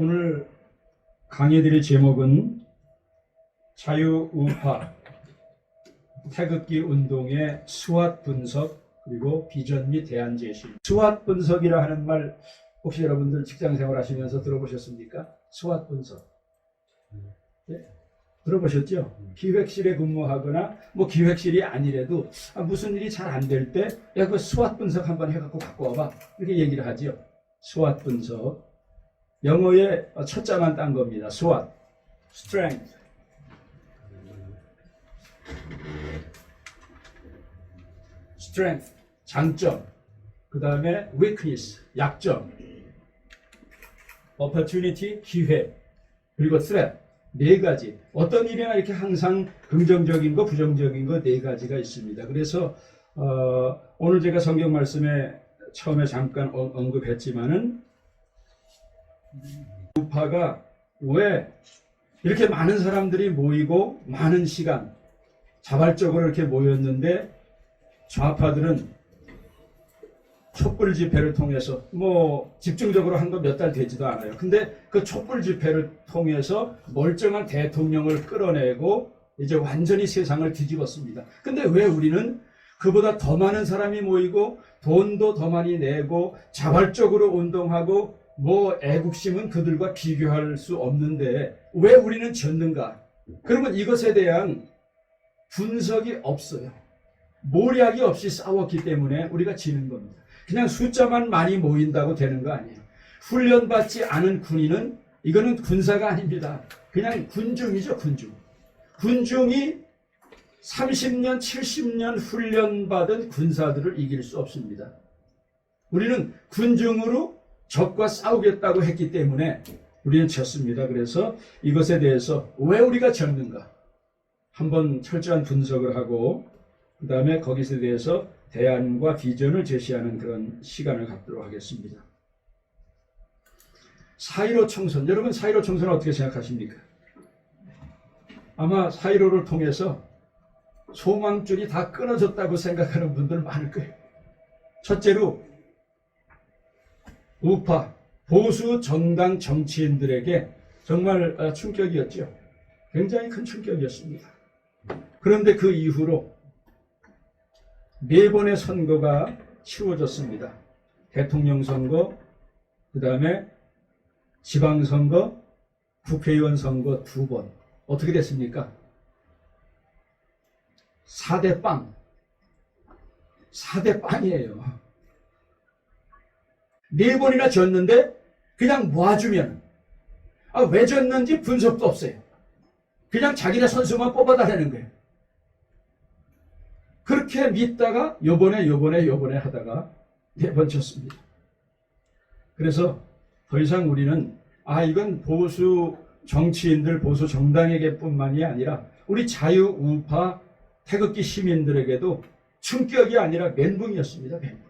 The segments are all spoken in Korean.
오늘 강의드릴 제목은 자유우파 태극기 운동의 수완 분석 그리고 비전 및 대안 제시. 수완 분석이라 하는 말 혹시 여러분들 직장생활 하시면서 들어보셨습니까? 수완 분석. 네? 들어보셨죠? 기획실에 근무하거나 뭐 기획실이 아니래도 무슨 일이 잘 안 될 때 야, 그 수완 분석 한번 해갖고 갖고 와봐 이렇게 얘기를 하죠. 수완 분석. 영어의 첫 자만 딴 겁니다. 수완. strength. strength. 장점. 그 다음에 weakness. 약점. opportunity. 기회. 그리고 threat. 네 가지. 어떤 일이나 이렇게 항상 긍정적인 거, 부정적인 거 네 가지가 있습니다. 그래서 오늘 제가 성경 말씀에 처음에 잠깐 언급했지만은 우파가 왜 이렇게 많은 사람들이 모이고 많은 시간 자발적으로 이렇게 모였는데 좌파들은 촛불 집회를 통해서 뭐 집중적으로 한 거 몇 달 되지도 않아요. 근데 그 촛불 집회를 통해서 멀쩡한 대통령을 끌어내고 이제 완전히 세상을 뒤집었습니다. 근데 왜 우리는 그보다 더 많은 사람이 모이고 돈도 더 많이 내고 자발적으로 운동하고 뭐 애국심은 그들과 비교할 수 없는데 왜 우리는 졌는가? 그러면 이것에 대한 분석이 없어요. 모략이 없이 싸웠기 때문에 우리가 지는 겁니다. 그냥 숫자만 많이 모인다고 되는 거 아니에요. 훈련받지 않은 군인은 이거는 군사가 아닙니다. 그냥 군중이죠, 군중. 군중이 30년, 70년 훈련받은 군사들을 이길 수 없습니다. 우리는 군중으로 적과 싸우겠다고 했기 때문에 우리는 졌습니다. 그래서 이것에 대해서 왜 우리가 졌는가? 한번 철저한 분석을 하고 그 다음에 거기에 대해서 대안과 비전을 제시하는 그런 시간을 갖도록 하겠습니다. 4.15 총선. 여러분 4.15 총선 어떻게 생각하십니까? 아마 4.15를 통해서 소망줄이 다 끊어졌다고 생각하는 분들 많을 거예요. 첫째로 우파, 보수 정당 정치인들에게 정말 충격이었죠. 굉장히 큰 충격이었습니다. 그런데 그 이후로 4번의 선거가 치러졌습니다. 대통령 선거, 그 다음에 지방선거, 국회의원 선거 2번. 어떻게 됐습니까? 4대 빵. 4대 빵이에요. 4번이나 졌는데 그냥 모아주면 왜 졌는지 분석도 없어요. 그냥 자기네 선수만 뽑아달라는 거예요. 그렇게 믿다가 요번에 하다가 4번 졌습니다. 그래서 더 이상 우리는 이건 보수 정치인들, 보수 정당에게 뿐만이 아니라 우리 자유우파 태극기 시민들에게도 충격이 아니라 멘붕이었습니다. 멘붕.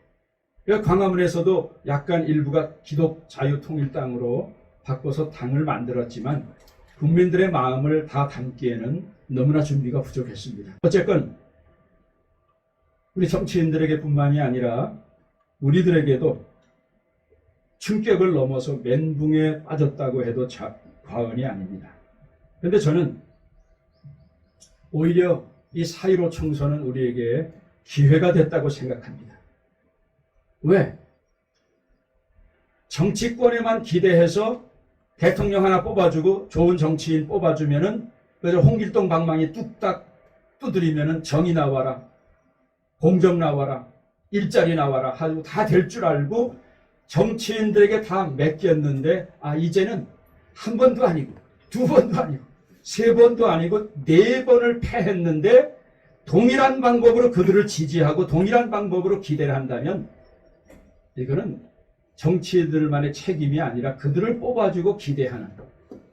광화문에서도 약간 일부가 기독 자유통일당으로 바꿔서 당을 만들었지만 국민들의 마음을 다 담기에는 너무나 준비가 부족했습니다. 어쨌건 우리 정치인들에게 뿐만이 아니라 우리들에게도 충격을 넘어서 멘붕에 빠졌다고 해도 과언이 아닙니다. 그런데 저는 오히려 이 4.15 총선은 우리에게 기회가 됐다고 생각합니다. 왜? 정치권에만 기대해서 대통령 하나 뽑아주고 좋은 정치인 뽑아주면은 그래서 홍길동 방망이 뚝딱 두드리면은 정의 나와라, 공정 나와라, 일자리 나와라 하고 다 될 줄 알고 정치인들에게 다 맡겼는데 이제는 한 번도 아니고 2번도 아니고 3번도 아니고 4번을 패했는데 동일한 방법으로 그들을 지지하고 동일한 방법으로 기대를 한다면 이거는 정치인들만의 책임이 아니라 그들을 뽑아주고 기대하는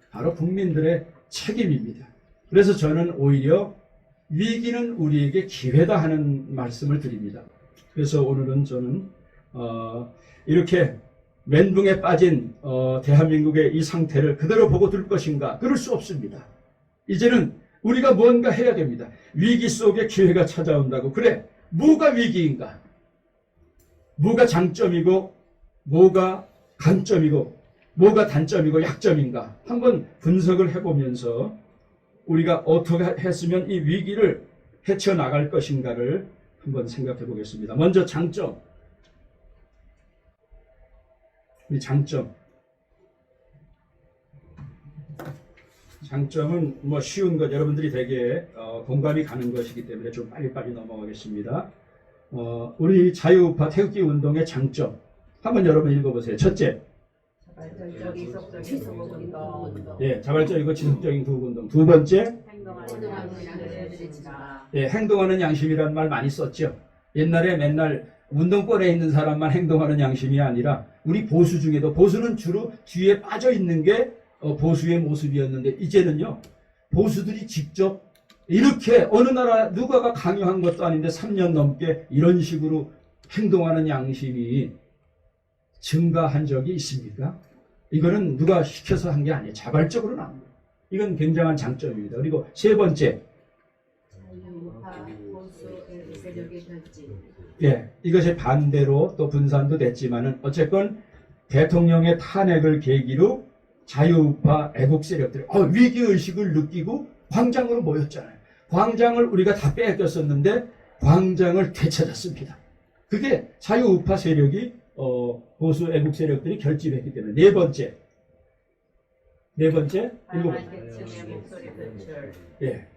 바로 국민들의 책임입니다. 그래서 저는 오히려 위기는 우리에게 기회다 하는 말씀을 드립니다. 그래서 오늘은 저는 이렇게 멘붕에 빠진 대한민국의 이 상태를 그대로 보고 둘 것인가? 그럴 수 없습니다. 이제는 우리가 뭔가 해야 됩니다. 위기 속에 기회가 찾아온다고. 그래, 뭐가 위기인가? 뭐가 장점이고 뭐가 단점이고 뭐가 단점이고 약점인가 한번 분석을 해보면서 우리가 어떻게 했으면 이 위기를 헤쳐나갈 것인가를 한번 생각해 보겠습니다. 먼저 장점. 이 장점은 뭐 쉬운 것, 여러분들이 되게 공감이 가는 것이기 때문에 좀 빨리빨리 넘어가겠습니다. 우리 자유우파 태극기 운동의 장점 한번 여러분 읽어보세요. 첫째, 자발적이고 지속적인 구국운동. 두 번째, 행동하는 양심이라는 말 많이 썼죠. 옛날에 맨날 운동권에 있는 사람만 행동하는 양심이 아니라 우리 보수 중에도, 보수는 주로 뒤에 빠져 있는 게 보수의 모습이었는데 이제는요, 보수들이 직접 이렇게 어느 나라 누가가 강요한 것도 아닌데 3년 넘게 이런 식으로 행동하는 양심이 증가한 적이 있습니까? 이거는 누가 시켜서 한 게 아니에요. 자발적으로 나온 거예요. 이건 굉장한 장점입니다. 그리고 세 번째, 이것이 반대로 또 분산도 됐지만은 어쨌건 대통령의 탄핵을 계기로 자유우파 애국 세력들이 위기의식을 느끼고 광장으로 모였잖아요. 광장을 우리가 다 빼앗겼었는데 광장을 되찾았습니다. 그게 자유우파 세력이 보수 애국 세력들이 결집했기 때문에. 네 번째,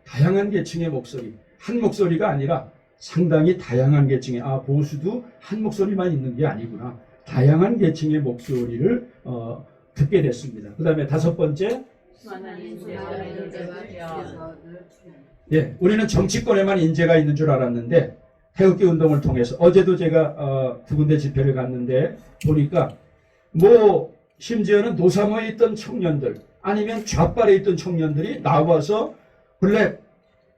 다양한 계층의 목소리. 한 목소리가 아니라 상당히 다양한 계층의, 보수도 한 목소리만 있는 게 아니구나. 다양한 계층의 목소리를 듣게 됐습니다. 그 다음에 다섯 번째, 우리는 정치권에만 인재가 있는 줄 알았는데 태극기 운동을 통해서, 어제도 제가 두 군데 집회를 갔는데 보니까 심지어는 노사모에 있던 청년들 아니면 좌빨에 있던 청년들이 나와서 블랙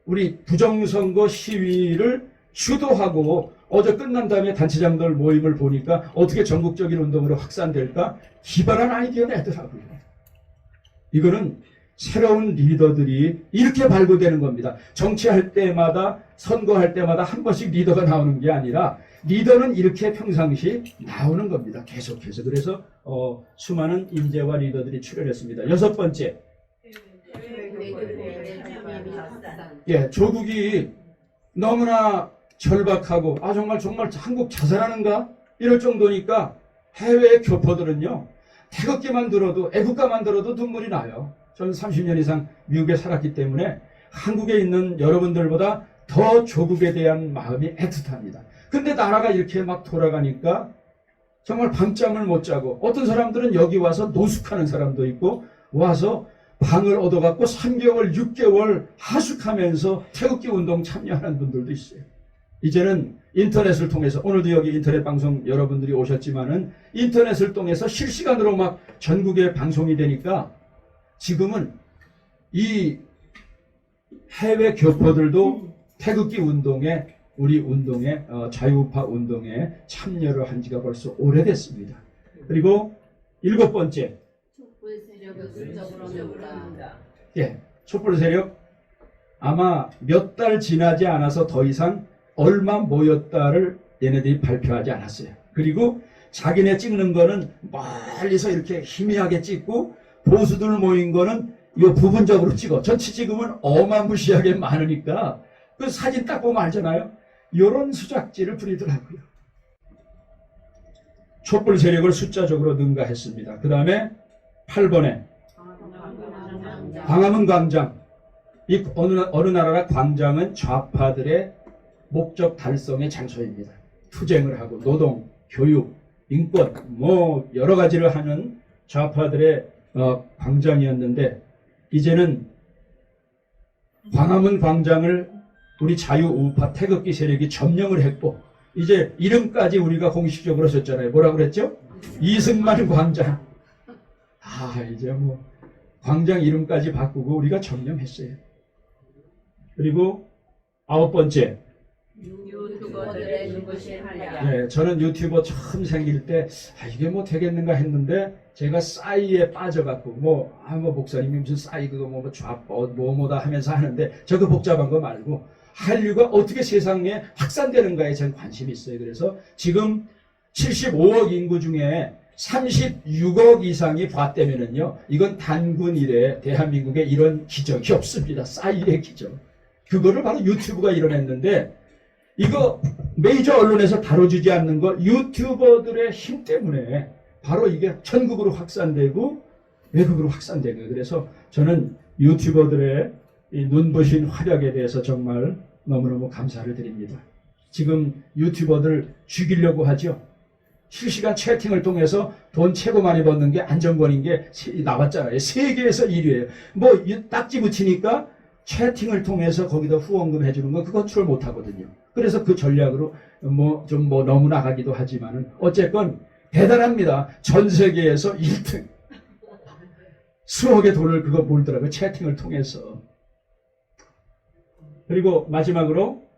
우리 부정선거 시위를 주도하고, 어제 끝난 다음에 단체장들 모임을 보니까 어떻게 전국적인 운동으로 확산될까 기발한 아이디어 내더라고요. 이거는 새로운 리더들이 이렇게 발굴되는 겁니다. 정치할 때마다, 선거할 때마다 한 번씩 리더가 나오는 게 아니라 리더는 이렇게 평상시 나오는 겁니다. 계속해서. 그래서 수많은 인재와 리더들이 출연했습니다. 여섯 번째, 조국이 너무나 절박하고 정말 한국 자살하는가 이럴 정도니까 해외 교포들은요, 태극기만 들어도, 애국가만 들어도 눈물이 나요. 저는 30년 이상 미국에 살았기 때문에 한국에 있는 여러분들보다 더 조국에 대한 마음이 애틋합니다. 근데 나라가 이렇게 막 돌아가니까 정말 밤잠을 못 자고, 어떤 사람들은 여기 와서 노숙하는 사람도 있고, 와서 방을 얻어갖고 3개월, 6개월 하숙하면서 태극기 운동 참여하는 분들도 있어요. 이제는 인터넷을 통해서, 오늘도 여기 인터넷 방송 여러분들이 오셨지만은 인터넷을 통해서 실시간으로 막 전국에 방송이 되니까 지금은 이 해외 교포들도 태극기 운동에, 우리 운동에, 자유우파 운동에 참여를 한 지가 벌써 오래됐습니다. 그리고 일곱 번째, 촛불 세력을 수적으로 넣다. 촛불 세력 아마 몇 달 지나지 않아서 더 이상 얼마 모였다를 얘네들이 발표하지 않았어요. 그리고 자기네 찍는 거는 멀리서 이렇게 희미하게 찍고, 보수들 모인 거는 요 부분적으로 찍어. 전체 찍으면 어마무시하게 많으니까 그 사진 딱 보면 알잖아요. 요런 수작질을 부리더라고요. 촛불 세력을 숫자적으로 능가했습니다. 그 다음에 8번에 광화문 광장. 이 어느 나라나 광장은 좌파들의 목적 달성의 장소입니다. 투쟁을 하고 노동, 교육, 인권 여러 가지를 하는 좌파들의 광장이었는데, 이제는 광화문 광장을 우리 자유우파 태극기 세력이 점령을 했고, 이제 이름까지 우리가 공식적으로 썼잖아요. 뭐라고 그랬죠? 이승만 광장. 이제 광장 이름까지 바꾸고 우리가 점령했어요. 그리고 아홉 번째, 유튜버들의 눈부신 활약. 저는 유튜버 처음 생길 때 이게 되겠는가 했는데, 제가 싸이에 빠져갖고 목사님이 무슨 싸이 그거 좌파 뭐다 하면서 하는데, 저거 복잡한 거 말고 한류가 어떻게 세상에 확산되는가에 전 관심이 있어요. 그래서 지금 75억 인구 중에 36억 이상이 봤다면은요, 이건 단군 이래 대한민국에 이런 기적이 없습니다. 싸이의 기적. 그거를 바로 유튜브가 이뤄냈는데, 이거 메이저 언론에서 다뤄주지 않는 거 유튜버들의 힘 때문에 바로 이게 전국으로 확산되고 외국으로 확산되고, 그래서 저는 유튜버들의 이 눈부신 활약에 대해서 정말 너무너무 감사를 드립니다. 지금 유튜버들 죽이려고 하죠. 실시간 채팅을 통해서 돈 최고 많이 버는 게 안정권인 게 나왔잖아요. 세계에서 1위예요. 뭐 딱지 붙이니까 채팅을 통해서 거기다 후원금 해주는 건 그 컨트롤 못 하거든요. 그래서 그 전략으로 좀 너무 나가기도 하지만은 어쨌건 대단합니다. 전 세계에서 1등. 수억의 돈을 그거 몰더라고요. 채팅을 통해서. 그리고 마지막으로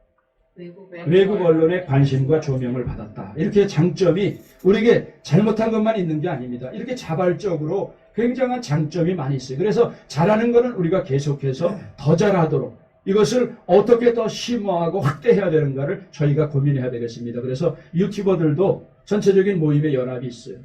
외국 언론의 관심과 조명을 받았다. 이렇게 장점이 우리에게 잘못한 것만 있는 게 아닙니다. 이렇게 자발적으로 굉장한 장점이 많이 있어요. 그래서 잘하는 거는 우리가 계속해서 더 잘하도록 이것을 어떻게 더 심화하고 확대해야 되는가를 저희가 고민해야 되겠습니다. 그래서 유튜버들도 전체적인 모임의 연합이 있어요.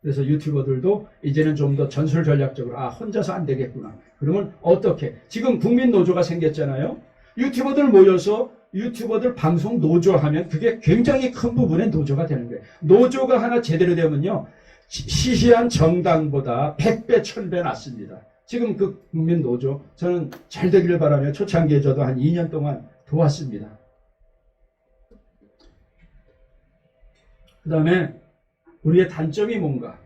그래서 유튜버들도 이제는 좀 더 전술 전략적으로 혼자서 안 되겠구나. 그러면 어떻게? 지금 국민노조가 생겼잖아요. 유튜버들 모여서 유튜버들 방송 노조하면 그게 굉장히 큰 부분의 노조가 되는 거예요. 노조가 하나 제대로 되면요, 시시한 정당보다 100배, 1000배 낫습니다. 지금 그 국민노조, 저는 잘 되기를 바라며 초창기에 저도 한 2년 동안 도왔습니다. 그 다음에 우리의 단점이 뭔가?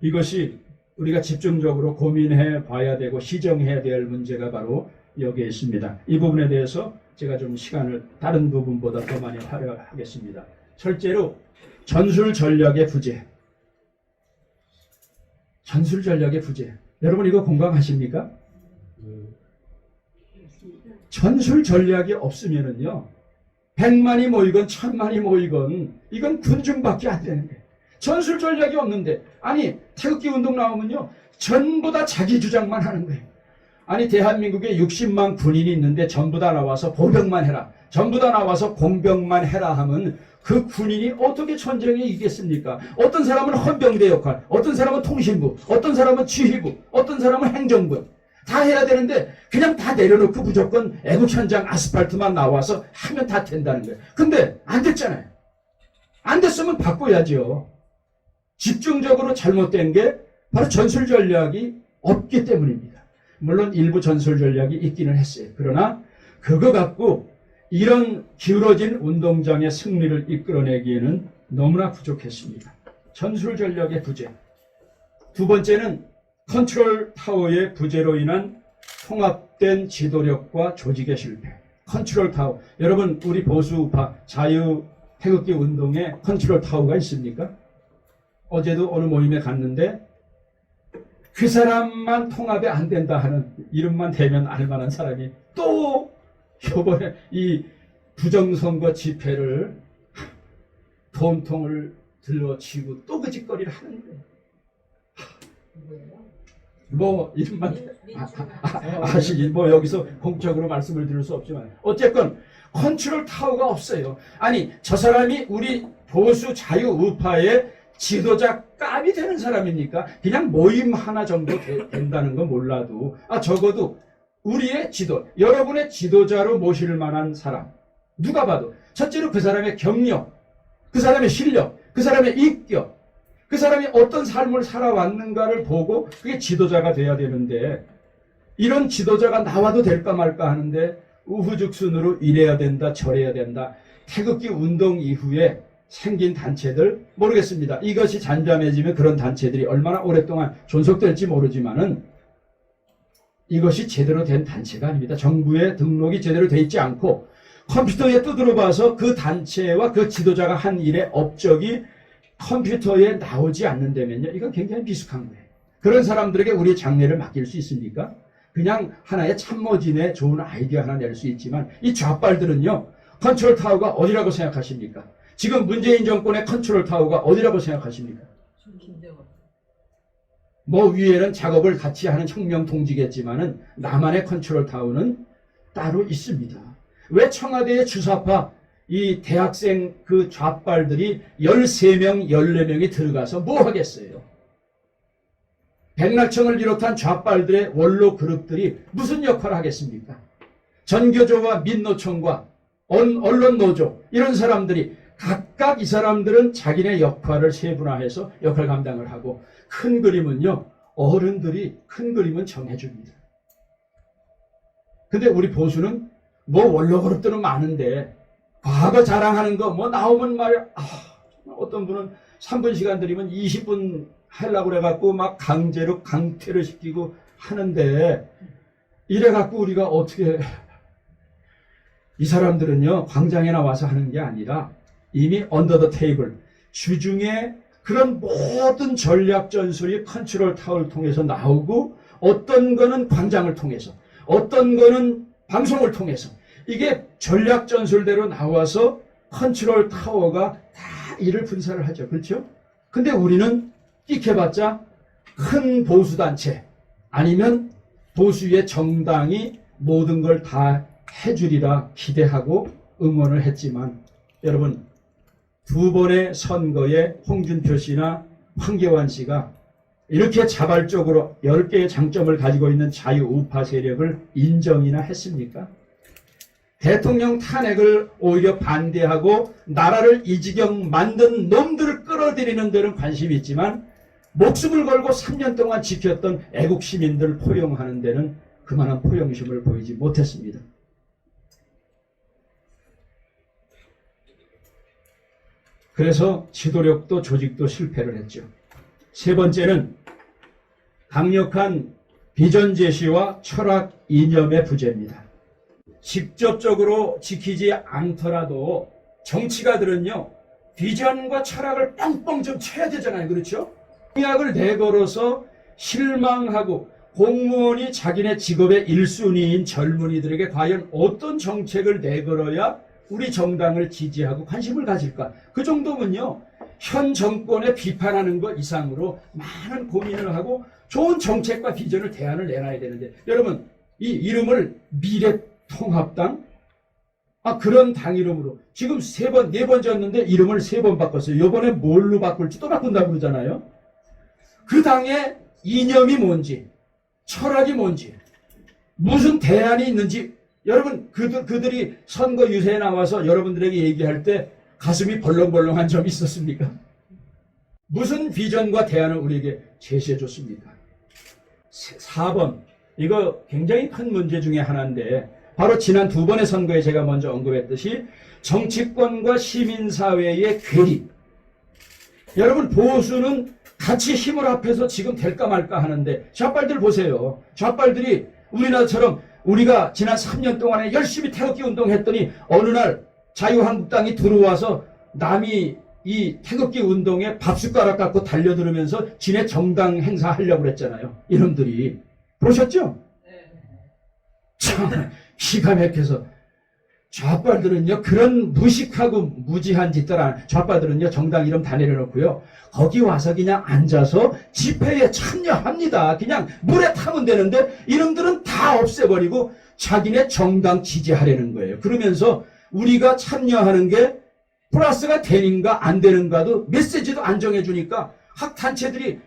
이것이 우리가 집중적으로 고민해 봐야 되고 시정해야 될 문제가 바로 여기에 있습니다. 이 부분에 대해서 제가 좀 시간을 다른 부분보다 더 많이 활용하겠습니다. 첫째로 전술 전략의 부재. 전술 전략의 부재. 여러분 이거 공감하십니까? 전술 전략이 없으면은요, 100만이 모이건 1000만이 모이건 이건 군중밖에 안 되는 거예요. 전술 전략이 없는데, 아니 태극기 운동 나오면요 전부 다 자기 주장만 하는 거예요. 아니 대한민국에 60만 군인이 있는데 전부 다 나와서 보병만 해라, 전부 다 나와서 공병만 해라 하면 그 군인이 어떻게 전쟁에 이기겠습니까? 어떤 사람은 헌병대 역할, 어떤 사람은 통신부, 어떤 사람은 지휘부, 어떤 사람은 행정부 다 해야 되는데 그냥 다 내려놓고 무조건 애국현장 아스팔트만 나와서 하면 다 된다는 거예요. 근데 안 됐잖아요. 안 됐으면 바꿔야죠. 집중적으로 잘못된 게 바로 전술 전략이 없기 때문입니다. 물론 일부 전술 전략이 있기는 했어요. 그러나 그거 갖고 이런 기울어진 운동장의 승리를 이끌어내기에는 너무나 부족했습니다. 전술 전략의 부재. 두 번째는 컨트롤 타워의 부재로 인한 통합된 지도력과 조직의 실패. 컨트롤 타워. 여러분 우리 보수우파 자유 태극기 운동에 컨트롤 타워가 있습니까? 어제도 어느 모임에 갔는데 그 사람만 통합이 안 된다 하는, 이름만 대면 알만한 사람이 또 이번에 이 부정선거 집회를 돈통을 들어치고 또 그 짓거리를 하는 거예요. 뭐 이름만 아시기 뭐 여기서 공적으로 말씀을 드릴 수 없지만 어쨌건 컨트롤 타워가 없어요. 아니 저 사람이 우리 보수 자유 우파의 지도자 깜이 되는 사람입니까? 그냥 모임 하나 정도 된다는 건 몰라도 적어도 우리의 지도, 여러분의 지도자로 모실 만한 사람, 누가 봐도 첫째로 그 사람의 경력, 그 사람의 실력, 그 사람의 인격, 그 사람이 어떤 삶을 살아왔는가를 보고 그게 지도자가 돼야 되는데, 이런 지도자가 나와도 될까 말까 하는데 우후죽순으로 이래야 된다 저래야 된다. 태극기 운동 이후에 생긴 단체들 모르겠습니다. 이것이 잠잠해지면 그런 단체들이 얼마나 오랫동안 존속될지 모르지만은 이것이 제대로 된 단체가 아닙니다. 정부에 등록이 제대로 돼 있지 않고 컴퓨터에 두드려봐서 그 단체와 그 지도자가 한 일의 업적이 컴퓨터에 나오지 않는다면요, 이건 굉장히 미숙한 거예요. 그런 사람들에게 우리의 장래를 맡길 수 있습니까? 그냥 하나의 참모진의 좋은 아이디어 하나 낼 수 있지만 이 좌빨들은요, 컨트롤 타워가 어디라고 생각하십니까? 지금 문재인 정권의 컨트롤 타워가 어디라고 생각하십니까? 뭐 위에는 작업을 같이 하는 혁명 동지겠지만은 나만의 컨트롤 타워는 따로 있습니다. 왜 청와대의 주사파 이 대학생 그 좌빨들이 13명, 14명이 들어가서 뭐 하겠어요? 백낙청을 비롯한 좌빨들의 원로 그룹들이 무슨 역할을 하겠습니까? 전교조와 민노총과 언론노조 이런 사람들이 각각 이 사람들은 자기네 역할을 세분화해서 역할 감당을 하고 큰 그림은요 어른들이 큰 그림은 정해줍니다. 근데 우리 보수는 뭐 원로 그룹들은 많은데 과거 자랑하는 거 뭐 나오면 말이야 어떤 분은 3분 시간 들이면 20분 하려고 그래갖고 막 강제로 강퇴를 시키고 하는데 이래갖고 우리가 어떻게 이 사람들은요 광장에 나와서 하는 게 아니라 이미 언더 더 테이블 주중에 그런 모든 전략 전술이 컨트롤 타워를 통해서 나오고 어떤 거는 광장을 통해서 어떤 거는 방송을 통해서 이게 전략 전술대로 나와서 컨트롤 타워가 다 일을 분산을 하죠. 그렇죠? 근데 우리는 끽해봤자 큰 보수단체 아니면 보수의 정당이 모든 걸 다 해주리라 기대하고 응원을 했지만 여러분 두 번의 선거에 홍준표 씨나 황교안 씨가 이렇게 자발적으로 10개의 장점을 가지고 있는 자유우파 세력을 인정이나 했습니까? 대통령 탄핵을 오히려 반대하고 나라를 이 지경 만든 놈들을 끌어들이는 데는 관심이 있지만 목숨을 걸고 3년 동안 지켰던 애국 시민들을 포용하는 데는 그만한 포용심을 보이지 못했습니다. 그래서 지도력도 조직도 실패를 했죠. 세 번째는 강력한 비전 제시와 철학 이념의 부재입니다. 직접적으로 지키지 않더라도 정치가들은요 비전과 철학을 뻥뻥 좀 쳐야 되잖아요. 그렇죠? 공약을 내걸어서 실망하고 공무원이 자기네 직업의 1순위인 젊은이들에게 과연 어떤 정책을 내걸어야 우리 정당을 지지하고 관심을 가질까? 그 정도면요 현 정권에 비판하는 것 이상으로 많은 고민을 하고 좋은 정책과 비전을 대안을 내놔야 되는데 여러분 이 이름을 미래통합당? 그런 당 이름으로 지금 네 번째였는데 이름을 3번 바꿨어요. 이번에 뭘로 바꿀지 또 바꾼다고 그러잖아요. 그 당의 이념이 뭔지 철학이 뭔지 무슨 대안이 있는지 여러분 그들이 선거 유세에 나와서 여러분들에게 얘기할 때 가슴이 벌렁벌렁한 점이 있었습니까? 무슨 비전과 대안을 우리에게 제시해 줬습니까? 4번 이거 굉장히 큰 문제 중에 하나인데 바로 지난 2번의 선거에 제가 먼저 언급했듯이 정치권과 시민사회의 괴리. 여러분 보수는 같이 힘을 합해서 지금 될까 말까 하는데 좌빨들 보세요. 좌빨들이 우리나라처럼 우리가 지난 3년 동안에 열심히 태극기 운동했더니 어느 날 자유한국당이 들어와서 남이 이 태극기 운동에 밥숟가락 갖고 달려들으면서 지네 정당 행사하려고 그랬잖아요. 이놈들이. 보셨죠? 네. 참 기가 막혀서 좌빨들은요 그런 무식하고 무지한 짓들 안 좌빨들은요 정당 이름 다 내려놓고요 거기 와서 그냥 앉아서 집회에 참여합니다. 그냥 물에 타면 되는데 이놈들은 다 없애버리고 자기네 정당 지지하려는 거예요. 그러면서 우리가 참여하는 게 플러스가 되는가 안 되는가도 메시지도 안 정해주니까 학단체들이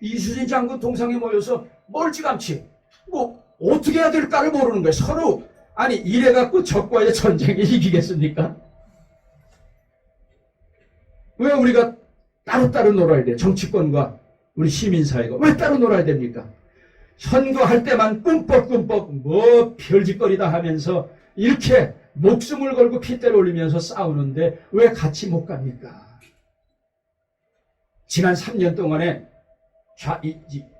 이수진 장군 동상에 모여서 멀찌감치 뭐 어떻게 해야 될까를 모르는 거예요. 서로 아니 이래갖고 적과의 전쟁에 이기겠습니까? 왜 우리가 따로따로 놀아야 돼요? 정치권과 우리 시민사회가 왜 따로 놀아야 됩니까? 선거할 때만 꿈뻑꿈뻑 뭐 별짓거리다 하면서 이렇게 목숨을 걸고 핏대를 올리면서 싸우는데 왜 같이 못 갑니까? 지난 3년 동안에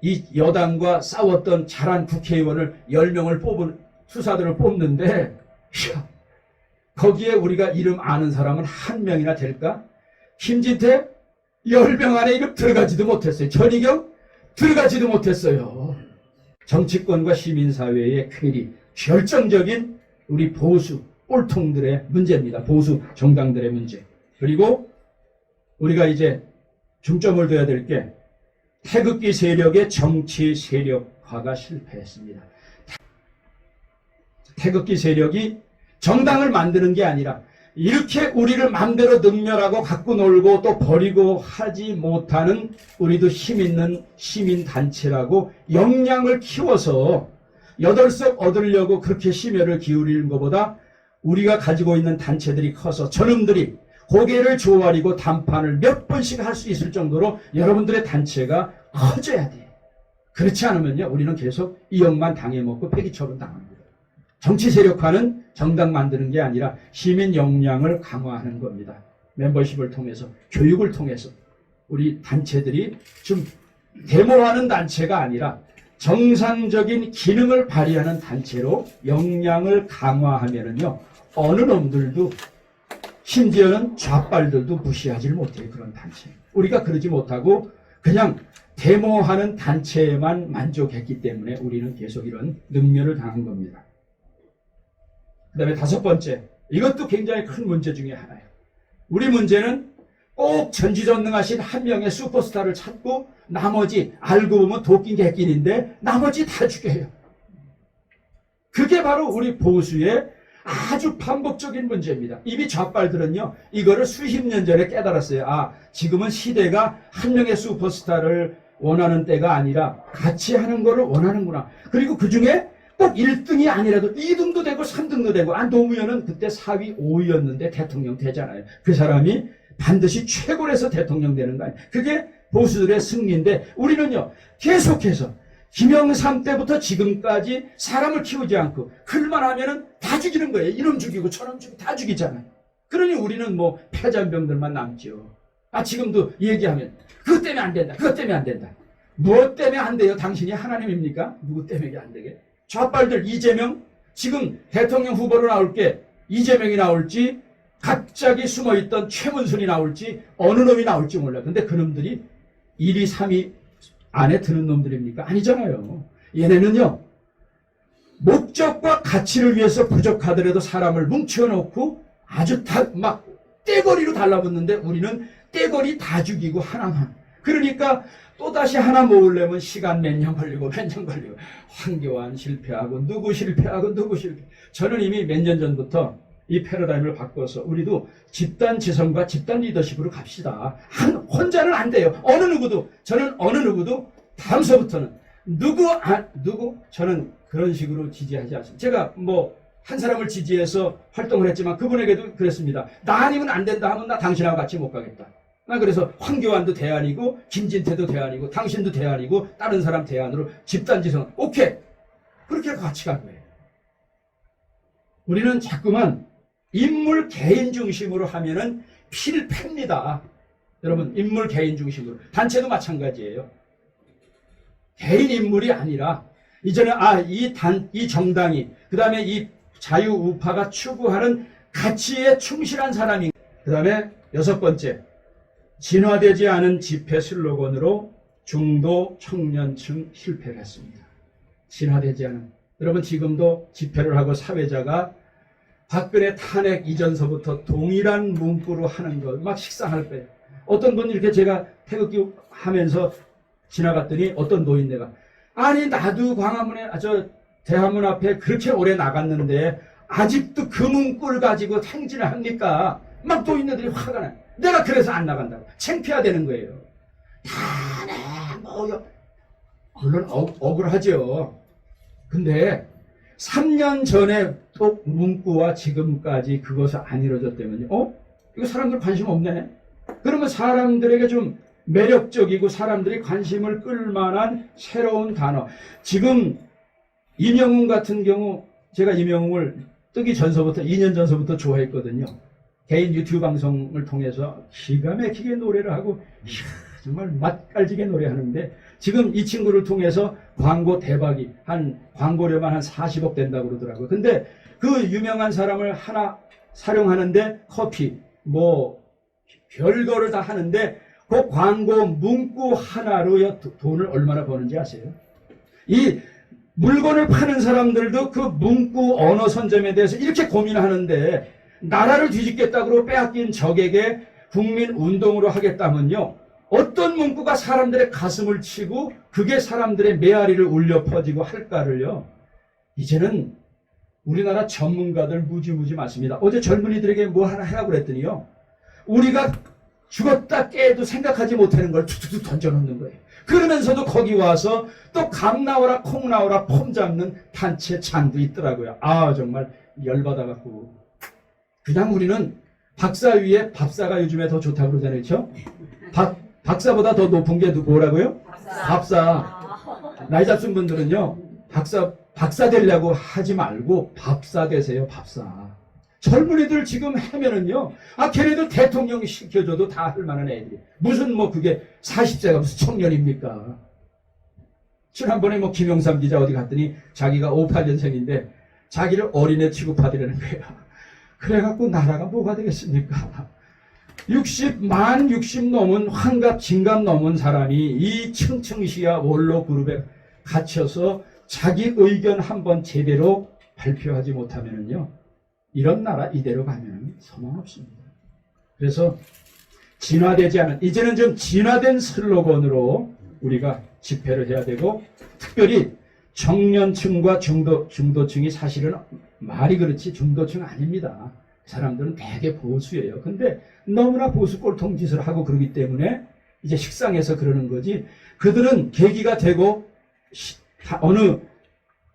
이 여당과 싸웠던 잘한 국회의원을 10명을 뽑은 수사들을 뽑는데 거기에 우리가 이름 아는 사람은 한 명이나 될까? 김진태 10명 안에 이름 들어가지도 못했어요. 전희경 들어가지도 못했어요. 정치권과 시민사회의 괴리 결정적인 우리 보수 꼴통들의 문제입니다. 보수 정당들의 문제. 그리고 우리가 이제 중점을 둬야 될 게 태극기 세력의 정치 세력화가 실패했습니다. 태극기 세력이 정당을 만드는 게 아니라 이렇게 우리를 마음대로 능멸하고 갖고 놀고 또 버리고 하지 못하는 우리도 힘있는 시민단체라고 역량을 키워서 여덟석 얻으려고 그렇게 심혈을 기울이는 것보다 우리가 가지고 있는 단체들이 커서 저놈들이 고개를 조아리고 단판을 몇 번씩 할 수 있을 정도로 여러분들의 단체가 커져야 돼요. 그렇지 않으면요, 우리는 계속 이역만 당해먹고 폐기처분 당합니다. 정치 세력화는 정당 만드는 게 아니라 시민 역량을 강화하는 겁니다. 멤버십을 통해서, 교육을 통해서 우리 단체들이 좀 데모하는 단체가 아니라 정상적인 기능을 발휘하는 단체로 역량을 강화하면은요, 어느 놈들도 심지어는 좌빨들도 무시하지 못해요. 그런 단체. 우리가 그러지 못하고 그냥 데모하는 단체에만 만족했기 때문에 우리는 계속 이런 능멸을 당한 겁니다. 그 다음에 다섯 번째, 이것도 굉장히 큰 문제 중에 하나예요. 우리 문제는 꼭 전지전능하신 한 명의 슈퍼스타를 찾고 나머지 알고 보면 도끼 객긴인데 나머지 다 죽여요. 그게 바로 우리 보수의 아주 반복적인 문제입니다. 이미 좌빨들은요, 이거를 수십 년 전에 깨달았어요. 아, 지금은 시대가 한 명의 슈퍼스타를 원하는 때가 아니라 같이 하는 거를 원하는구나. 그리고 그 중에 꼭 1등이 아니라도 2등도 되고 3등도 되고, 노무현은 그때 4위, 5위였는데 대통령 되잖아요. 그 사람이 반드시 최고에서 대통령 되는 거 아니에요. 그게 보수들의 승리인데, 우리는요, 계속해서 김영삼 때부터 지금까지 사람을 키우지 않고 글만 하면은 다 죽이는 거예요. 이놈 죽이고 저놈 죽이고 다 죽이잖아요. 그러니 우리는 뭐 패잔병들만 남죠. 지금도 얘기하면 그것 때문에 안 된다. 그것 때문에 안 된다. 무엇 때문에 안 돼요? 당신이 하나님입니까? 누구 때문에 안 되게? 좌빨들 이재명, 지금 대통령 후보로 나올 게 이재명이 나올지 갑자기 숨어있던 최문순이 나올지 어느 놈이 나올지 몰라. 근데 그놈들이 1위, 3위 안에 드는 놈들입니까? 아니잖아요. 얘네는요, 목적과 가치를 위해서 부족하더라도 사람을 뭉쳐놓고 아주 막 떼거리로 달라붙는데 우리는 떼거리 다 죽이고 하나만. 그러니까 또다시 하나 모으려면 시간 몇 년 걸리고 몇 년 걸리고, 황교안 실패하고 누구 실패하고 누구 실패. 저는 이미 몇 년 전부터 이 패러다임을 바꿔서 우리도 집단 지성과 집단 리더십으로 갑시다. 혼자는 안 돼요. 어느 누구도, 저는 어느 누구도 다음서부터는 누구 저는 그런 식으로 지지하지 않습니다. 제가 한 사람을 지지해서 활동을 했지만 그분에게도 그랬습니다. 나 아니면 안 된다 하면 나 당신하고 같이 못 가겠다. 나 그래서 황교안도 대안이고 김진태도 대안이고 당신도 대안이고 다른 사람 대안으로 집단지성, 오케이, 그렇게 같이 갈 거예요. 우리는 자꾸만 인물 개인 중심으로 하면은 필패입니다. 여러분, 인물 개인 중심으로. 단체도 마찬가지예요. 개인 인물이 아니라 이제는 이 정당이, 그 다음에 이 자유우파가 추구하는 가치에 충실한 사람이. 그 다음에 여섯 번째, 진화되지 않은 집회 슬로건으로 중도 청년층 실패를 했습니다. 진화되지 않은. 여러분, 지금도 집회를 하고 사회자가 박근혜 탄핵 이전서부터 동일한 문구로 하는 걸 막 식상할 거예요. 어떤 분 이렇게 제가 태극기 하면서 지나갔더니 어떤 노인네가, 나도 광화문에, 대화문 앞에 그렇게 오래 나갔는데 아직도 그 문구를 가지고 행진을 합니까? 막 노인네들이 화가 나요. 내가 그래서 안 나간다고. 창피해야 되는 거예요. 물론 억울하죠. 근데 3년 전에 또 문구와 지금까지 그것을 안 이루어졌다면요. 이거 사람들 관심 없네. 그러면 사람들에게 좀 매력적이고 사람들이 관심을 끌만한 새로운 단어. 지금 임영웅 같은 경우, 제가 임영웅을 뜨기 전서부터 2년 전서부터 좋아했거든요. 개인 유튜브 방송을 통해서 기가 막히게 노래를 하고 정말 맛깔지게 노래하는데, 지금 이 친구를 통해서 광고 대박이, 광고료만 한 40억 된다고 그러더라고요. 근데 그 유명한 사람을 하나 사용하는데 커피, 별거를 다 하는데 그 광고 문구 하나로 돈을 얼마나 버는지 아세요? 이 물건을 파는 사람들도 그 문구 언어 선점에 대해서 이렇게 고민하는데, 나라를 뒤집겠다고 빼앗긴 적에게 국민 운동으로 하겠다면요, 어떤 문구가 사람들의 가슴을 치고 그게 사람들의 메아리를 울려 퍼지고 할까를요, 이제는 우리나라 전문가들 무지무지 많습니다. 어제 젊은이들에게 뭐 하나 해라고 그랬더니요. 우리가 죽었다 깨도 생각하지 못하는 걸 툭툭툭 던져놓는 거예요. 그러면서도 거기 와서 또 감 나오라 콩 나오라 폼 잡는 단체 장도 있더라고요. 아 정말 열받아갖고. 그냥 우리는 박사 위에 밥사가 요즘에 더 좋다고 그러잖아요. 그렇죠? 박사보다 더 높은 게 뭐라고요? 밥사. 나이 잡순 분들은요. 박사 되려고 하지 말고 밥사 되세요. 밥사. 젊은이들 지금 하면은요. 걔네들 대통령 시켜줘도 다 할 만한 애들이. 무슨 그게 40세가 무슨 청년입니까? 지난번에 김영삼 기자 어디 갔더니 자기가 58년생인데 자기를 어린애 취급하더라는 거예요. 그래갖고 나라가 뭐가 되겠습니까? 60 넘은 환갑, 진갑 넘은 사람이 이 층층시야 원로 그룹에 갇혀서 자기 의견 한번 제대로 발표하지 못하면은요, 이런 나라 이대로 가면 소망 없습니다. 그래서 진화되지 않은, 이제는 좀 진화된 슬로건으로 우리가 집회를 해야 되고, 특별히 청년층과 중도층이 사실은 말이 그렇지 중도층 아닙니다. 사람들은 되게 보수예요. 근데 너무나 보수 꼴통 짓을 하고 그러기 때문에 이제 식상해서 그러는 거지, 그들은 계기가 되고 어느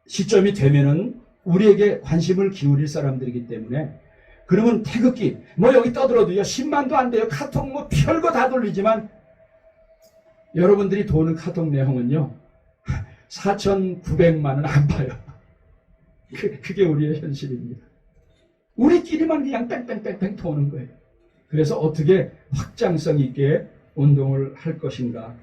시점이 되면은 우리에게 관심을 기울일 사람들이기 때문에, 그러면 태극기 여기 떠들어도요 10만도 안 돼요. 카톡 별거 다 돌리지만 여러분들이 도는 카톡 내용은요 4,900만은 안 봐요. 그게 우리의 현실입니다. 우리끼리만 그냥 뺑뺑뺑뺑 도는 거예요. 그래서 어떻게 확장성 있게 운동을 할 것인가.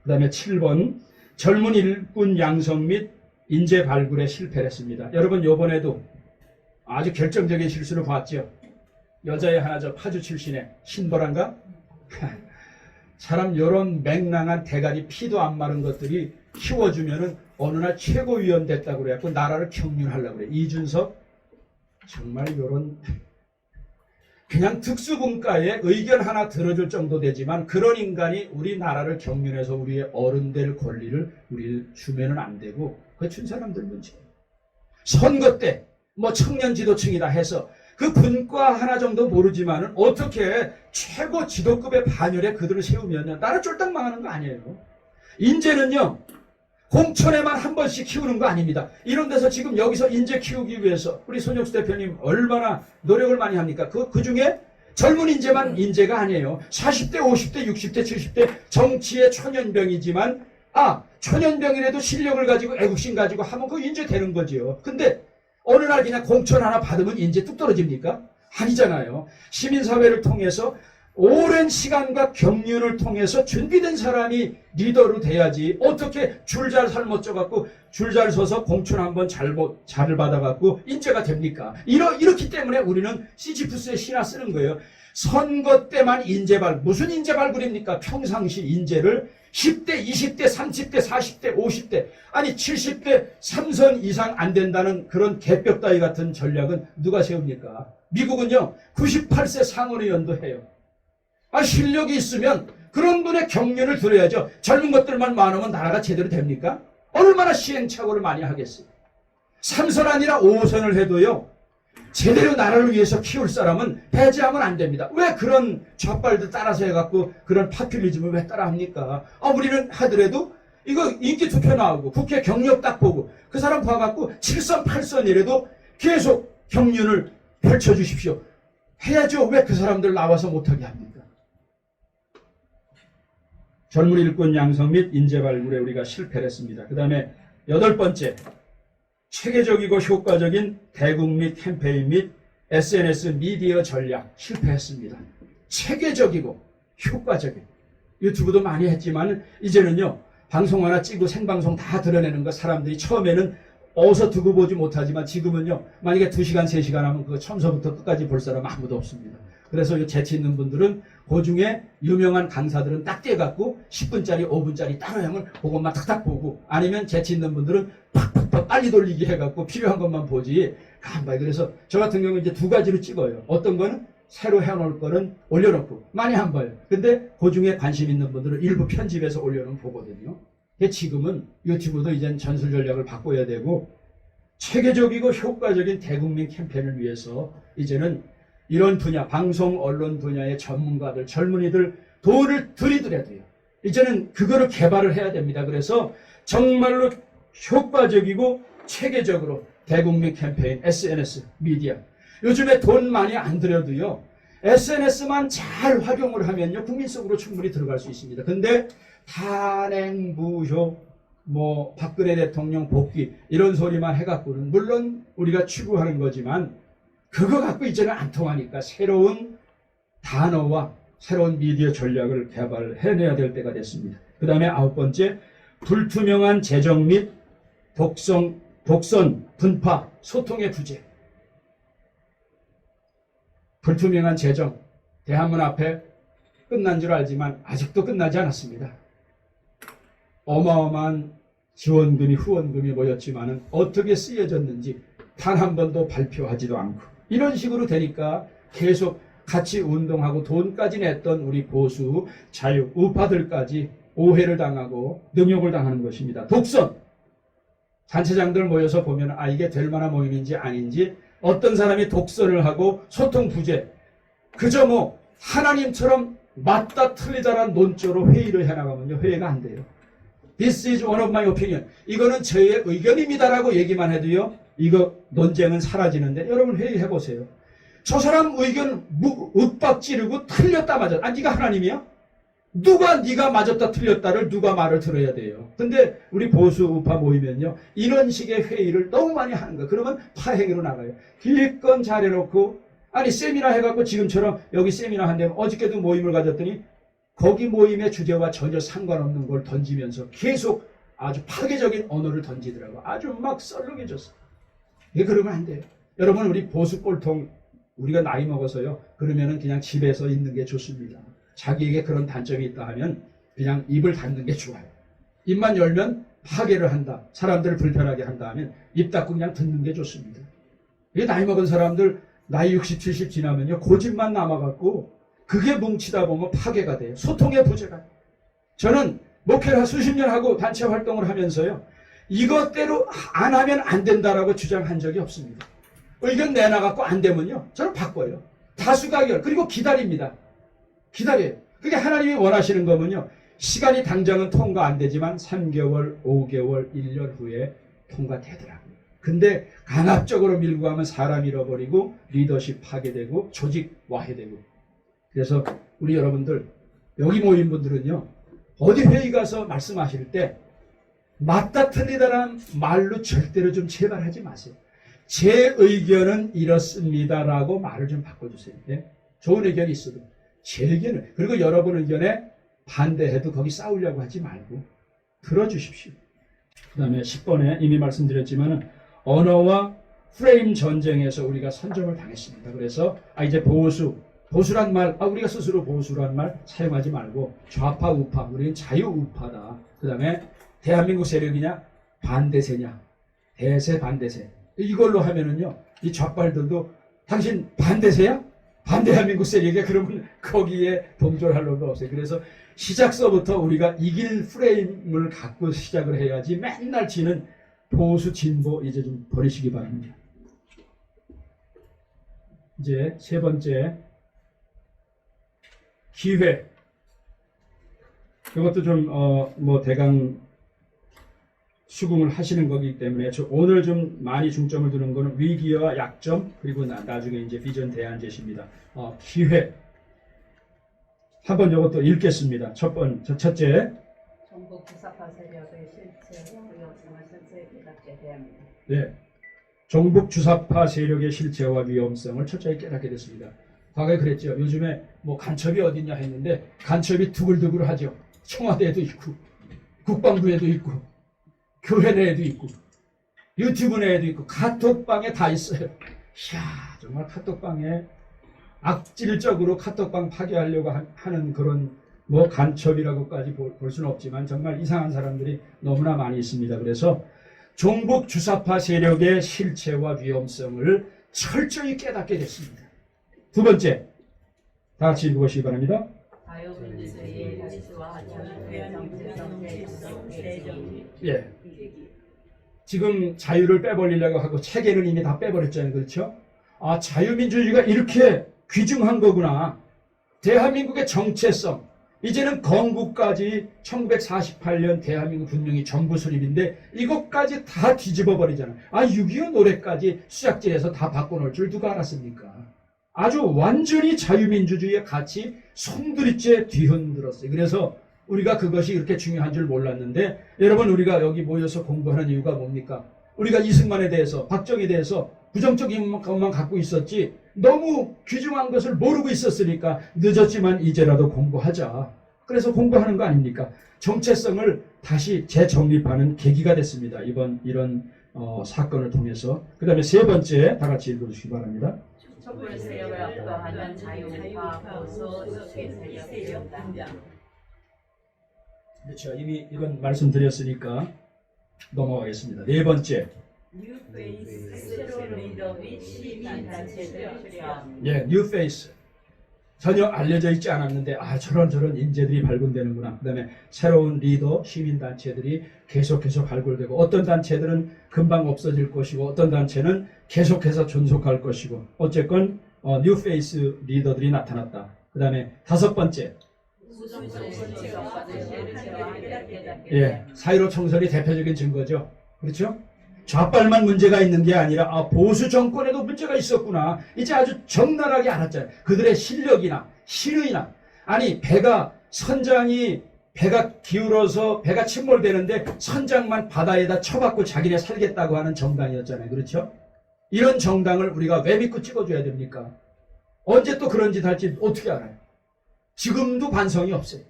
그 다음에 7번 젊은 일꾼 양성 및 인재 발굴에 실패를 했습니다. 여러분 요번에도 아주 결정적인 실수를 봤죠. 여자애 하나 파주 출신의 신보란가? 사람 요런 맹랑한 대가리 피도 안 마른 것들이 키워주면은 어느 날 최고위원 됐다고 그래갖고 나라를 경륜하려고 그래. 이준석 정말 요런 그냥 특수분과에 의견 하나 들어줄 정도 되지만 그런 인간이 우리나라를 경륜해서 우리의 어른될 권리를 우리 주면은 안 되고, 그 준 사람들 문제. 선거 때 청년 지도층이다 해서 그 분과 하나 정도 모르지만은 어떻게 최고 지도급의 반열에 그들을 세우면요 나라 쫄딱 망하는 거 아니에요. 인재는요 공천에만 한 번씩 키우는 거 아닙니다. 이런 데서 지금 여기서 인재 키우기 위해서 우리 손혁수 대표님 얼마나 노력을 많이 합니까? 그 중에 젊은 인재만 인재가 아니에요. 40대, 50대, 60대, 70대 정치의 초년병이지만 초년병이라도 실력을 가지고 애국심 가지고 하면 그 인재 되는 거지요. 근데 어느 날 그냥 공천 하나 받으면 인재 뚝 떨어집니까? 아니잖아요. 시민사회를 통해서 오랜 시간과 경륜을 통해서 준비된 사람이 리더로 돼야지. 어떻게 줄 잘 삶아 쪄갖고 줄 잘 서서 공천 한번 잘 받아갖고 인재가 됩니까? 이렇기 때문에 우리는 시지프스의 시나 쓰는 거예요. 선거 때만 무슨 인재 발굴입니까? 평상시 인재를 10대, 20대, 30대, 40대, 50대, 아니 70대 3선 이상 안 된다는 그런 개뼈 따위 같은 전략은 누가 세웁니까? 미국은요 98세 상원의원도 해요. 실력이 있으면 그런 분의 경륜을 들어야죠. 젊은 것들만 많으면 나라가 제대로 됩니까? 얼마나 시행착오를 많이 하겠어요. 3선 아니라 5선을 해도요 제대로 나라를 위해서 키울 사람은 배제하면 안 됩니다. 왜 그런 좌빨들 따라서 해갖고 그런 파퓰리즘을 왜 따라합니까? 우리는 하더라도 이거 인기 투표 나오고 국회 경력 딱 보고 그 사람 봐갖고 7선 8선이라도 계속 경륜을 펼쳐주십시오. 해야죠. 왜 그 사람들 나와서 못하게 합니까? 젊은 일꾼 양성 및 인재 발굴에 우리가 실패를 했습니다. 그 다음에 8번째, 체계적이고 효과적인 대국 및 캠페인 및 SNS 미디어 전략 실패했습니다. 체계적이고 효과적인, 유튜브도 많이 했지만 이제는요 방송 하나 찍고 생방송 다 드러내는 거 사람들이 처음에는 어디서 두고 보지 못하지만 지금은요 만약에 2시간 3시간 하면 그거 처음서부터 끝까지 볼 사람 아무도 없습니다. 그래서 재치 있는 분들은 그 중에 유명한 강사들은 딱 떼갖고 10분짜리 5분짜리 따로 하면 그것만 탁탁 보고, 아니면 재치 있는 분들은 팍팍팍 빨리 돌리기 해갖고 필요한 것만 보지 안 봐요. 그래서 저 같은 경우는 이제 2가지로 찍어요. 어떤 거는 새로 해놓을 거는 올려놓고 많이 안 봐요. 근데 그 중에 관심 있는 분들은 일부 편집해서 올려놓으면 보거든요. 지금은 유튜브도 이젠 전술 전략을 바꿔야 되고 체계적이고 효과적인 대국민 캠페인을 위해서 이제는 이런 분야, 방송 언론 분야의 전문가들, 젊은이들 돈을 들이더라도요. 이제는 그거를 개발을 해야 됩니다. 그래서 정말로 효과적이고 체계적으로 대국민 캠페인, SNS, 미디어. 요즘에 돈 많이 안 들여도요. SNS만 잘 활용을 하면요. 국민 속으로 충분히 들어갈 수 있습니다. 근데 탄핵무효, 박근혜 대통령 복귀 이런 소리만 해갖고는 물론 우리가 추구하는 거지만 그거 갖고 이제는 안 통하니까 새로운 단어와 새로운 미디어 전략을 개발해내야 될 때가 됐습니다. 그 다음에 9번째, 불투명한 재정 및 독선, 분파, 소통의 부재. 불투명한 재정, 대한문 앞에 끝난 줄 알지만 아직도 끝나지 않았습니다. 어마어마한 지원금이 후원금이 모였지만 어떻게 쓰여졌는지 단 한 번도 발표하지도 않고 이런 식으로 되니까 계속 같이 운동하고 돈까지 냈던 우리 보수 자유 우파들까지 오해를 당하고 능욕을 당하는 것입니다. 독선, 단체장들 모여서 보면 이게 될 만한 모임인지 아닌지 어떤 사람이 독선을 하고 소통 부재, 그저 하나님처럼 맞다 틀리다라는 논조로 회의를 해나가면요 회의가 안 돼요. This is one of my opinion. 이거는 저의 의견입니다라고 얘기만 해도요 이거 논쟁은 사라지는데 여러분 회의해보세요. 저 사람 의견 윽박 지르고 틀렸다 맞았다. 네가 하나님이야? 누가 네가 맞았다 틀렸다를 누가 말을 들어야 돼요. 근데 우리 보수 우파 모이면요 이런 식의 회의를 너무 많이 하는 거예요. 그러면 파행으로 나가요. 기껏 잘해놓고 세미나 해갖고 지금처럼 여기 세미나 한다면 어저께도 모임을 가졌더니 거기 모임의 주제와 전혀 상관없는 걸 던지면서 계속 아주 파괴적인 언어를 던지더라고. 아주 막 썰렁해졌어. 이게 그러면 안 돼요. 여러분 우리 보수 꼴통 우리가 나이 먹어서요 그러면은 그냥 집에서 있는 게 좋습니다. 자기에게 그런 단점이 있다 하면 그냥 입을 닫는 게 좋아요. 입만 열면 파괴를 한다. 사람들을 불편하게 한다 하면 입 닫고 그냥 듣는 게 좋습니다. 이게 나이 먹은 사람들 나이 60, 70 지나면요 고집만 남아갖고 그게 뭉치다 보면 파괴가 돼요. 소통의 부재가. 저는 목회를 수십 년 하고 단체 활동을 하면서요 이것대로 안 하면 안 된다라고 주장한 적이 없습니다. 의견 내놔갖고 안 되면요 저는 바꿔요. 다수가결 그리고 기다립니다. 기다려요. 그게 하나님이 원하시는 거면요 시간이 당장은 통과 안 되지만 3개월, 5개월, 1년 후에 통과되더라고요. 근데 강압적으로 밀고 가면 사람 잃어버리고 리더십 파괴되고 조직 와해되고. 그래서 우리 여러분들 여기 모인 분들은요 어디 회의 가서 말씀하실 때 맞다 틀리다라는 말로 절대로 좀 제발 하지 마세요. 제 의견은 이렇습니다라고 말을 좀 바꿔주세요. 네? 좋은 의견이 있어도 제 의견을, 그리고 여러분 의견에 반대해도 거기 싸우려고 하지 말고 들어주십시오. 그 다음에 10번에 이미 말씀드렸지만 언어와 프레임 전쟁에서 우리가 선점을 당했습니다. 그래서 이제 보수란 말, 우리가 스스로 보수란 말 사용하지 말고 좌파 우파, 우리는 자유 우파다. 그 다음에 대한민국 세력이냐 반대세냐, 대세 반대세, 이걸로 하면은요 이 좌빨들도 당신 반대세야? 반대한민국 세력이야? 그러면 거기에 동조할 로가 없어요. 그래서 시작서부터 우리가 이길 프레임을 갖고 시작을 해야지 맨날 지는 보수 진보 이제 좀 버리시기 바랍니다. 이제 세 번째 기회. 이것도 좀 대강 수긍을 하시는 거기 때문에 오늘 좀 많이 중점을 두는 거는 위기와 약점, 그리고 나중에 이제 비전 대안 제시입니다. 기회. 한번 이것도 읽겠습니다. 첫째. 전국 주사파 세력의 실체, 위험성을 실체에 깨닫게 대합니다. 네. 전국 주사파 세력의 실체와 위험성을 철저히 깨닫게 됐습니다. 과거에 그랬죠. 요즘에 간첩이 어딨냐 했는데 간첩이 두글두글하죠. 청와대에도 있고 국방부에도 있고 교회 내에도 있고 유튜브 내에도 있고 카톡방에 다 있어요. 이야, 정말 카톡방에 악질적으로 카톡방 파괴하려고 하는 그런 간첩이라고까지 볼 수는 없지만 정말 이상한 사람들이 너무나 많이 있습니다. 그래서 종북 주사파 세력의 실체와 위험성을 철저히 깨닫게 됐습니다. 두 번째, 다 같이 읽어보시기 바랍니다. 자유민주주의의 가치와 정체성, 대중, 예. 지금 자유를 빼버리려고 하고 체계는 이미 다 빼버렸잖아요. 그렇죠? 아, 자유민주주의가 이렇게 귀중한 거구나. 대한민국의 정체성. 이제는 건국까지 1948년 대한민국 분명히 정부 수립인데 이것까지 다 뒤집어 버리잖아요. 아, 6.25 노래까지 수작질에서 다 바꿔놓을 줄 누가 알았습니까? 아주 완전히 자유민주주의의 가치 송두리째 뒤흔들었어요. 그래서 우리가 그것이 이렇게 중요한 줄 몰랐는데, 여러분, 우리가 여기 모여서 공부하는 이유가 뭡니까? 우리가 이승만에 대해서, 박정희에 대해서 부정적인 것만 갖고 있었지 너무 귀중한 것을 모르고 있었으니까 늦었지만 이제라도 공부하자. 그래서 공부하는 거 아닙니까? 정체성을 다시 재정립하는 계기가 됐습니다. 이런 사건을 통해서. 그 다음에 세 번째 다 같이 읽어주시기 바랍니다. 촛불 세력을 압도하는 자유우파 보수 세력 등장. 그렇죠. 이미 이건 말씀드렸으니까 넘어가겠습니다. 네 번째. 뉴페이스 새로운 리더 및 시민단체들 출연. 예, 뉴페이스. 전혀 알려져 있지 않았는데 저런 인재들이 발굴되는구나. 그 다음에 새로운 리더, 시민단체들이 계속해서 발굴되고, 어떤 단체들은 금방 없어질 것이고 어떤 단체는 계속해서 존속할 것이고, 어쨌건 뉴페이스 리더들이 나타났다. 그 다음에 다섯 번째. 예, 4.15 총선이 대표적인 증거죠. 그렇죠? 좌빨만 문제가 있는 게 아니라 보수 정권에도 문제가 있었구나. 이제 아주 적나라하게 알았잖아요. 그들의 실력이나 신의나, 아니 선장이 배가 기울어서 배가 침몰되는데 선장만 바다에다 쳐박고 자기네 살겠다고 하는 정당이었잖아요. 그렇죠? 이런 정당을 우리가 왜 믿고 찍어줘야 됩니까? 언제 또 그런 짓 할지 어떻게 알아요? 지금도 반성이 없어요.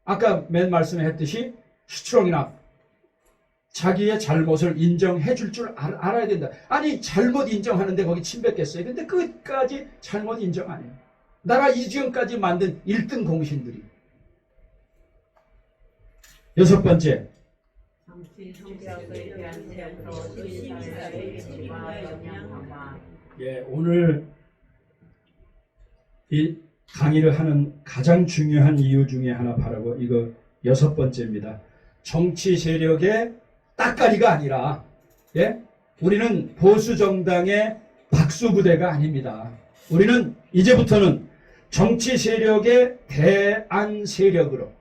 아까 맨 말씀했듯이 스트롱이나 자기의 잘못을 인정해 줄 줄 알아야 된다. 아니, 잘못 인정하는데 거기 침 뱉겠어요. 근데 끝까지 잘못 인정 안 해요. 나라 이지경까지 만든 1등 공신들이. 여섯 번째. 정치 정책에 대한 제약으로 시민사회의 책임과 역량 강화. 예, 오늘 이 강의를 하는 가장 중요한 이유 중에 하나 바라고, 이거 여섯 번째입니다. 정치 세력의 따까리가 아니라, 예? 우리는 보수 정당의 박수부대가 아닙니다. 우리는 이제부터는 정치 세력의 대안 세력으로,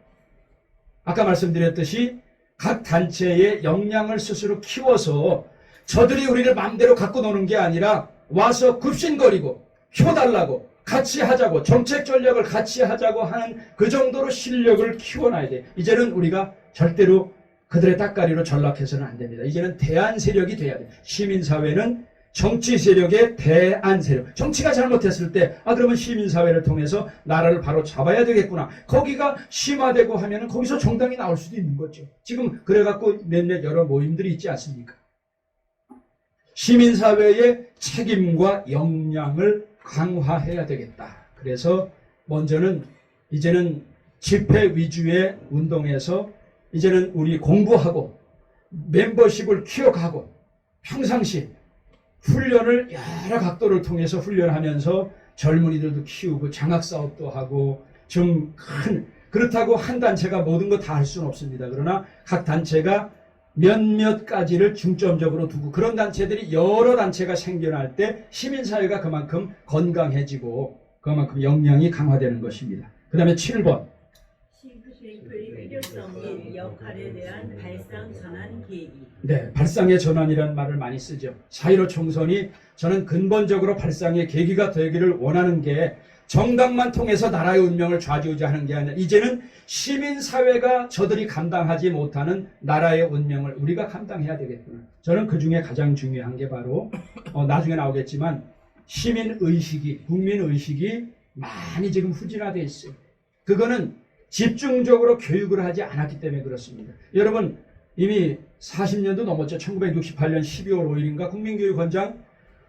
아까 말씀드렸듯이 각 단체의 역량을 스스로 키워서 저들이 우리를 마음대로 갖고 노는 게 아니라 와서 굽신거리고 표 달라고 같이 하자고, 정책 전략을 같이 하자고 하는 그 정도로 실력을 키워놔야 돼. 이제는 우리가 절대로 그들의 따까리로 전락해서는 안 됩니다. 이제는 대안 세력이 돼야 돼. 시민사회는 정치 세력의 대안 세력. 정치가 잘못했을 때 그러면 시민사회를 통해서 나라를 바로 잡아야 되겠구나. 거기가 심화되고 하면 거기서 정당이 나올 수도 있는 거죠. 지금 그래갖고 몇몇 여러 모임들이 있지 않습니까? 시민사회의 책임과 역량을 강화해야 되겠다. 그래서 먼저는 이제는 집회 위주의 운동에서 이제는 우리 공부하고 멤버십을 키워가고 평상시 훈련을 여러 각도를 통해서 훈련하면서 젊은이들도 키우고 장학사업도 하고, 좀 그렇다고 한 단체가 모든 거 다 할 수는 없습니다. 그러나 각 단체가 몇몇 가지를 중점적으로 두고, 그런 단체들이 여러 단체가 생겨날 때 시민사회가 그만큼 건강해지고 그만큼 역량이 강화되는 것입니다. 그 다음에 7번. 시민의 필요성 및 역할에 대한 발상 전환 계기. 네, 발상의 전환이라는 말을 많이 쓰죠. 4.15 총선이 저는 근본적으로 발상의 계기가 되기를 원하는 게, 정당만 통해서 나라의 운명을 좌지우지하는 게 아니라 이제는 시민사회가 저들이 감당하지 못하는 나라의 운명을 우리가 감당해야 되겠구나. 저는 그 중에 가장 중요한 게 바로 나중에 나오겠지만 시민의식이, 국민의식이 많이 지금 후진화되어 있어요. 그거는 집중적으로 교육을 하지 않았기 때문에 그렇습니다. 여러분, 이미 40년도 넘었죠. 1968년 12월 5일인가 국민교육원장,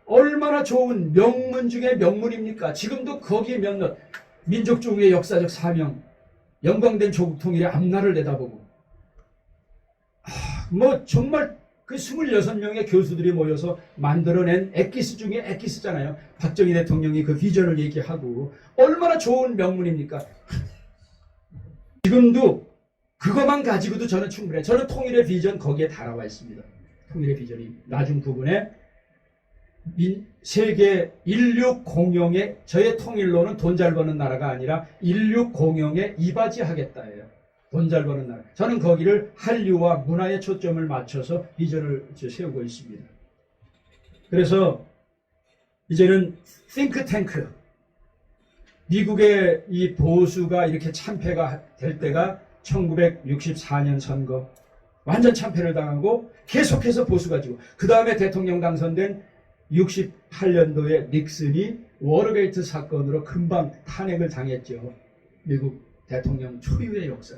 얼마나 좋은 명문 중에 명문입니까? 지금도 거기에 몇몇 민족주의의 역사적 사명, 영광된 조국 통일의 앞날을 내다보고, 정말 그 26명의 교수들이 모여서 만들어낸 엑기스 중에 엑기스잖아요. 박정희 대통령이 그 비전을 얘기하고, 얼마나 좋은 명문입니까? 지금도 그것만 가지고도 저는 충분해. 저는 통일의 비전 거기에 달아와 있습니다. 통일의 비전이 나중 부분에 세계 인류 공용의 저의 통일로는 돈 잘 버는 나라가 아니라 인류 공용에 이바지하겠다예요. 돈 잘 버는 나라. 저는 거기를 한류와 문화에 초점을 맞춰서 비전을 세우고 있습니다. 그래서 이제는 싱크탱크, 미국의 이 보수가 이렇게 참패가 될 때가 1964년 선거 완전 참패를 당하고 계속해서 보수가 지고 그 다음에 대통령 당선된 68년도에 닉슨이 워터게이트 사건으로 금방 탄핵을 당했죠. 미국 대통령 초유의 역사.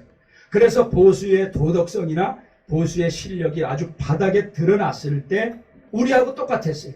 그래서 보수의 도덕성이나 보수의 실력이 아주 바닥에 드러났을 때 우리하고 똑같았어요.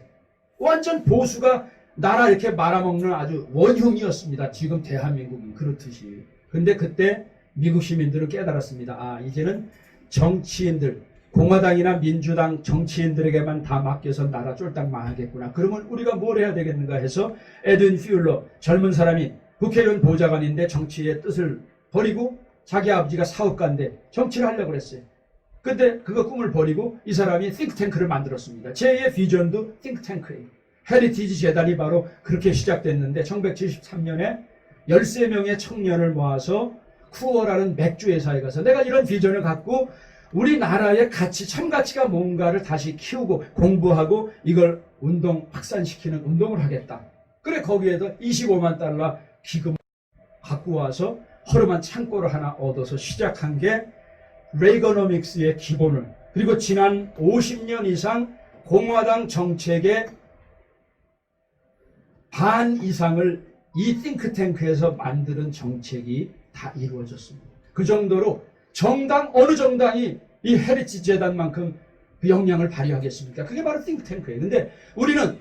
완전 보수가 나라 이렇게 말아먹는 아주 원흉이었습니다. 지금 대한민국이 그렇듯이. 근데 그때 미국 시민들은 깨달았습니다. 아, 이제는 정치인들, 공화당이나 민주당 정치인들에게만 다 맡겨서 나라 쫄딱 망하겠구나. 그러면 우리가 뭘 해야 되겠는가 해서 에드윈 퓨일러 젊은 사람이 국회의원 보좌관인데 정치의 뜻을 버리고 자기 아버지가 사업가인데 정치를 하려고 그랬어요. 근데 그거 꿈을 버리고 이 사람이 띵크탱크를 만들었습니다. 제2의 비전도 띵크탱크예요. 헤리티지 재단이 바로 그렇게 시작됐는데 1973년에 13명의 청년을 모아서 쿠어라는 맥주 회사에 가서 내가 이런 비전을 갖고 우리나라의 가치, 참가치가 뭔가를 다시 키우고 공부하고 이걸 운동 확산시키는 운동을 하겠다. 그래 거기에도 25만 달러 기금 갖고 와서 허름한 창고를 하나 얻어서 시작한 게 레이거노믹스의 기본을, 그리고 지난 50년 이상 공화당 정책의 반 이상을 이 띵크탱크에서 만드는 정책이 다 이루어졌습니다. 그 정도로 정당, 어느 정당이 이 헤리티지 재단만큼 그 역량을 발휘하겠습니까? 그게 바로 띵크탱크예요. 근데 우리는,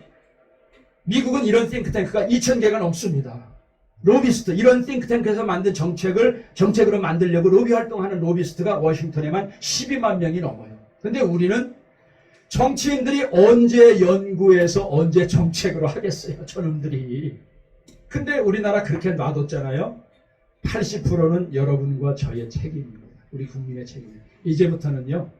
미국은 이런 띵크탱크가 2,000개가 넘습니다. 로비스트, 이런 띵크탱크에서 만든 정책으로 만들려고 로비 활동하는 로비스트가 워싱턴에만 12만 명이 넘어요. 근데 우리는 정치인들이 언제 연구해서 언제 정책으로 하겠어요, 저놈들이. 근데 우리나라 그렇게 놔뒀잖아요. 80%는 여러분과 저의 책임입니다. 우리 국민의 책임입니다. 이제부터는요,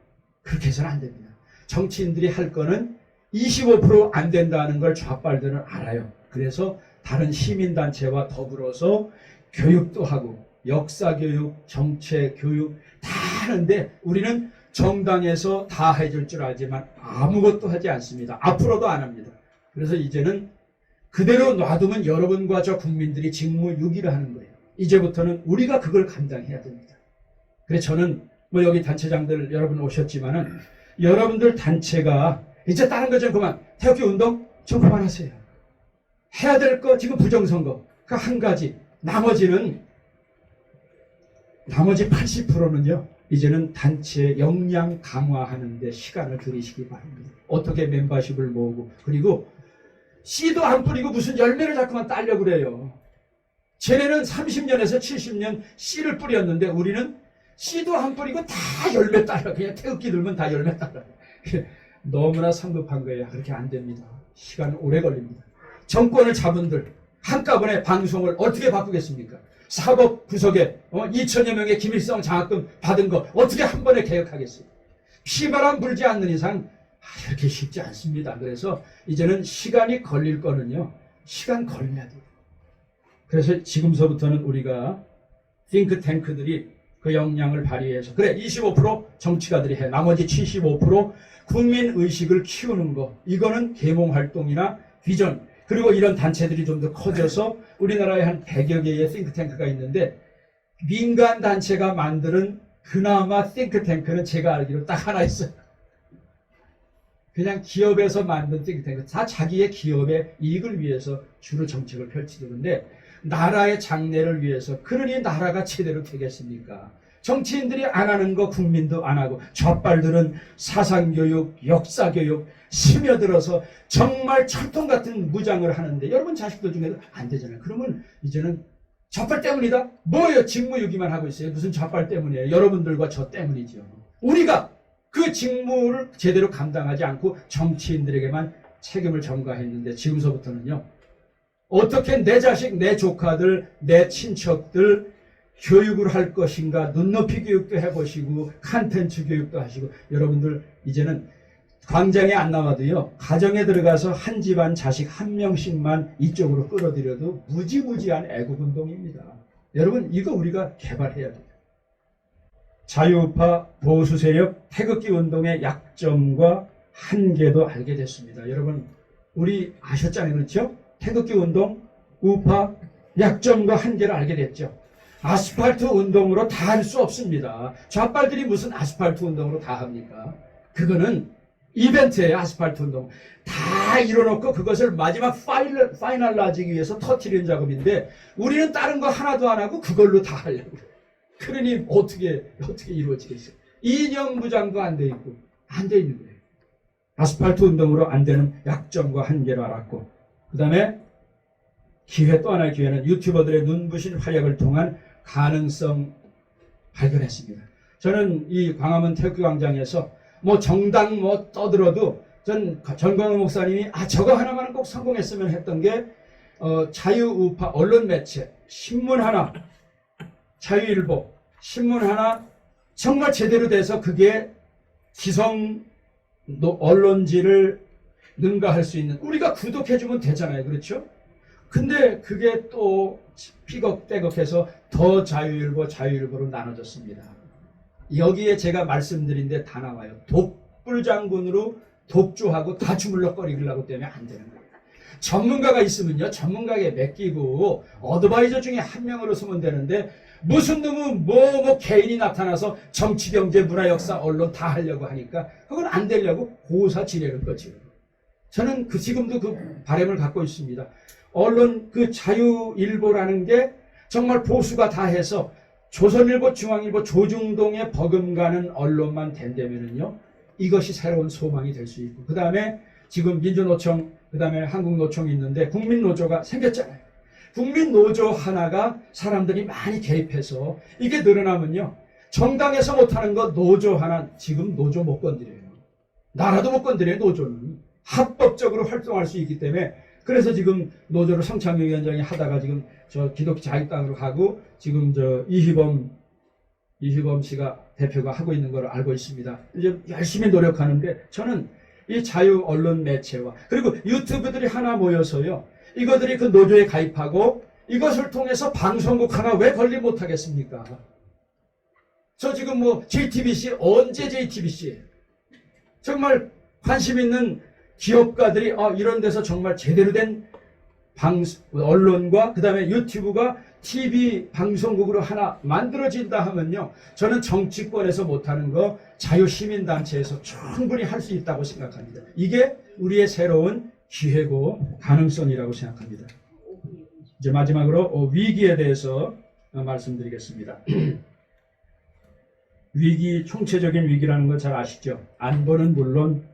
그렇게 해서는 안 됩니다. 정치인들이 할 거는 25% 안 된다는 걸 좌빨들은 알아요. 그래서 다른 시민단체와 더불어서 교육도 하고, 역사교육, 정책교육 다 하는데 우리는 정당에서 다 해줄 줄 알지만 아무것도 하지 않습니다. 앞으로도 안 합니다. 그래서 이제는 그대로 놔두면 여러분과 저 국민들이 직무유기를 하는 거예요. 이제부터는 우리가 그걸 감당해야 됩니다. 그래서 저는 뭐 여기 단체장들 여러분 오셨지만은 여러분들 단체가 이제 다른 거 좀 그만, 태극기 운동 좀 그만하세요. 해야 될 거 지금 부정선거 그 한 가지, 나머지 80%는요 이제는 단체 역량 강화하는 데 시간을 들이시기 바랍니다. 어떻게 멤버십을 모으고, 그리고 씨도 안 뿌리고 무슨 열매를 자꾸만 따려고 그래요. 쟤네는 30년에서 70년 씨를 뿌렸는데 우리는 씨도 안 뿌리고 다 열매 따라, 그냥 태극기 들면 다 열매 따라. 너무나 성급한 거예요. 그렇게 안 됩니다. 시간 오래 걸립니다. 정권을 잡은 들 한꺼번에 방송을 어떻게 바꾸겠습니까? 사법 구석에 2천여 명의 김일성 장학금 받은 거 어떻게 한 번에 개혁하겠어요? 피바람 불지 않는 이상 이렇게 쉽지 않습니다. 그래서 이제는 시간이 걸릴 거는요, 시간 걸려야 돼요. 그래서 지금서부터는 우리가 띵크탱크들이 그 역량을 발휘해서, 그래 25% 정치가들이 해, 나머지 75% 국민의식을 키우는 거, 이거는 계몽활동이나 비전, 그리고 이런 단체들이 좀 더 커져서 우리나라에 한 100여 개의 띵크탱크가 있는데 민간 단체가 만드는 그나마 띵크탱크는 제가 알기로 딱 하나 있어요. 그냥 기업에서 만든 띵크탱크, 다 자기의 기업의 이익을 위해서 주로 정책을 펼치는데 나라의 장래를 위해서, 그러니 나라가 제대로 되겠습니까? 정치인들이 안 하는 거 국민도 안 하고, 좌빨들은 사상교육, 역사교육 스며들어서 정말 철통 같은 무장을 하는데 여러분 자식들 중에도 안 되잖아요. 그러면 이제는 좌빨 때문이다? 뭐예요? 직무유기만 하고 있어요. 무슨 좌빨 때문이에요? 여러분들과 저 때문이죠. 우리가 그 직무를 제대로 감당하지 않고 정치인들에게만 책임을 전가했는데 지금서부터는요, 어떻게 내 자식, 내 조카들, 내 친척들 교육을 할 것인가, 눈높이 교육도 해보시고 콘텐츠 교육도 하시고, 여러분들 이제는 광장에 안 나와도요, 가정에 들어가서 한 집안 자식 한 명씩만 이쪽으로 끌어들여도 무지무지한 애국운동입니다. 여러분, 이거 우리가 개발해야 돼요. 자유우파 보수 세력 태극기 운동의 약점과 한계도 알게 됐습니다. 여러분, 우리 아셨잖아요. 그렇죠? 태극기 운동, 우파 약점과 한계를 알게 됐죠. 아스팔트 운동으로 다 할 수 없습니다. 좌빨들이 무슨 아스팔트 운동으로 다 합니까? 그거는 이벤트예요. 아스팔트 운동. 다 이뤄놓고 그것을 마지막 파이널라지기 위해서 터트리는 작업인데 우리는 다른 거 하나도 안 하고 그걸로 다 하려고 그래요. 그러니 어떻게 이루어지겠어요? 이념 부장도 안 돼 있고 안 돼 있는 거예요. 아스팔트 운동으로 안 되는 약점과 한계를 알았고, 그 다음에 또 하나의 기회는 유튜버들의 눈부신 활약을 통한 가능성 발견했습니다. 저는 이 광화문 태극기 광장에서 뭐 정당 뭐 떠들어도 전 전광훈 목사님이 저거 하나만은 꼭 성공했으면 했던 게 자유우파 언론 매체 신문 하나, 자유일보 신문 하나 정말 제대로 돼서 그게 기성 언론지를 능가할 수 있는, 우리가 구독해주면 되잖아요. 그렇죠? 근데 그게 또 삐걱대걱해서 더 자유일보로 나눠졌습니다. 여기에 제가 말씀드린 데 다 나와요. 독불장군으로 독주하고 다 주물럭거리려고 때문에 안 되는 거예요. 전문가가 있으면요, 전문가에게 맡기고 어드바이저 중에 한 명으로 쓰면 되는데 무슨 놈은 뭐 개인이 나타나서 정치, 경제, 문화, 역사, 언론 다 하려고 하니까 그건 안 되려고 고사 지내는 거지. 저는 지금도 그 바람을 갖고 있습니다. 언론 그 자유일보라는 게 정말 보수가 다 해서 조선일보, 중앙일보, 조중동에 버금가는 언론만 된다면은요, 이것이 새로운 소망이 될 수 있고, 그 다음에 지금 민주노총, 그 다음에 한국노총이 있는데 국민노조가 생겼잖아요. 국민노조 하나가 사람들이 많이 개입해서 이게 늘어나면요, 정당에서 못하는 거 노조 하나, 지금 노조 못 건드려요. 나라도 못 건드려요. 노조는 합법적으로 활동할 수 있기 때문에. 그래서 지금 노조를 성창규 위원장이 하다가 지금 저 기독교 자유당으로 가고 지금 저 이희범 씨가 대표가 하고 있는 걸 알고 있습니다. 이제 열심히 노력하는데, 저는 이 자유 언론 매체와 그리고 유튜브들이 하나 모여서요, 이것들이 그 노조에 가입하고 이것을 통해서 방송국 하나 왜 건립 못하겠습니까? 저 지금 뭐 JTBC 언제 JTBC예요? 정말 관심 있는 기업가들이 이런 데서 정말 제대로 된 언론과 그 다음에 유튜브가 TV 방송국으로 하나 만들어진다 하면요, 저는 정치권에서 못하는 거 자유시민단체에서 충분히 할 수 있다고 생각합니다. 이게 우리의 새로운 기회고 가능성이라고 생각합니다. 이제 마지막으로 위기에 대해서 말씀드리겠습니다. 위기, 총체적인 위기라는 거 잘 아시죠? 안보는 물론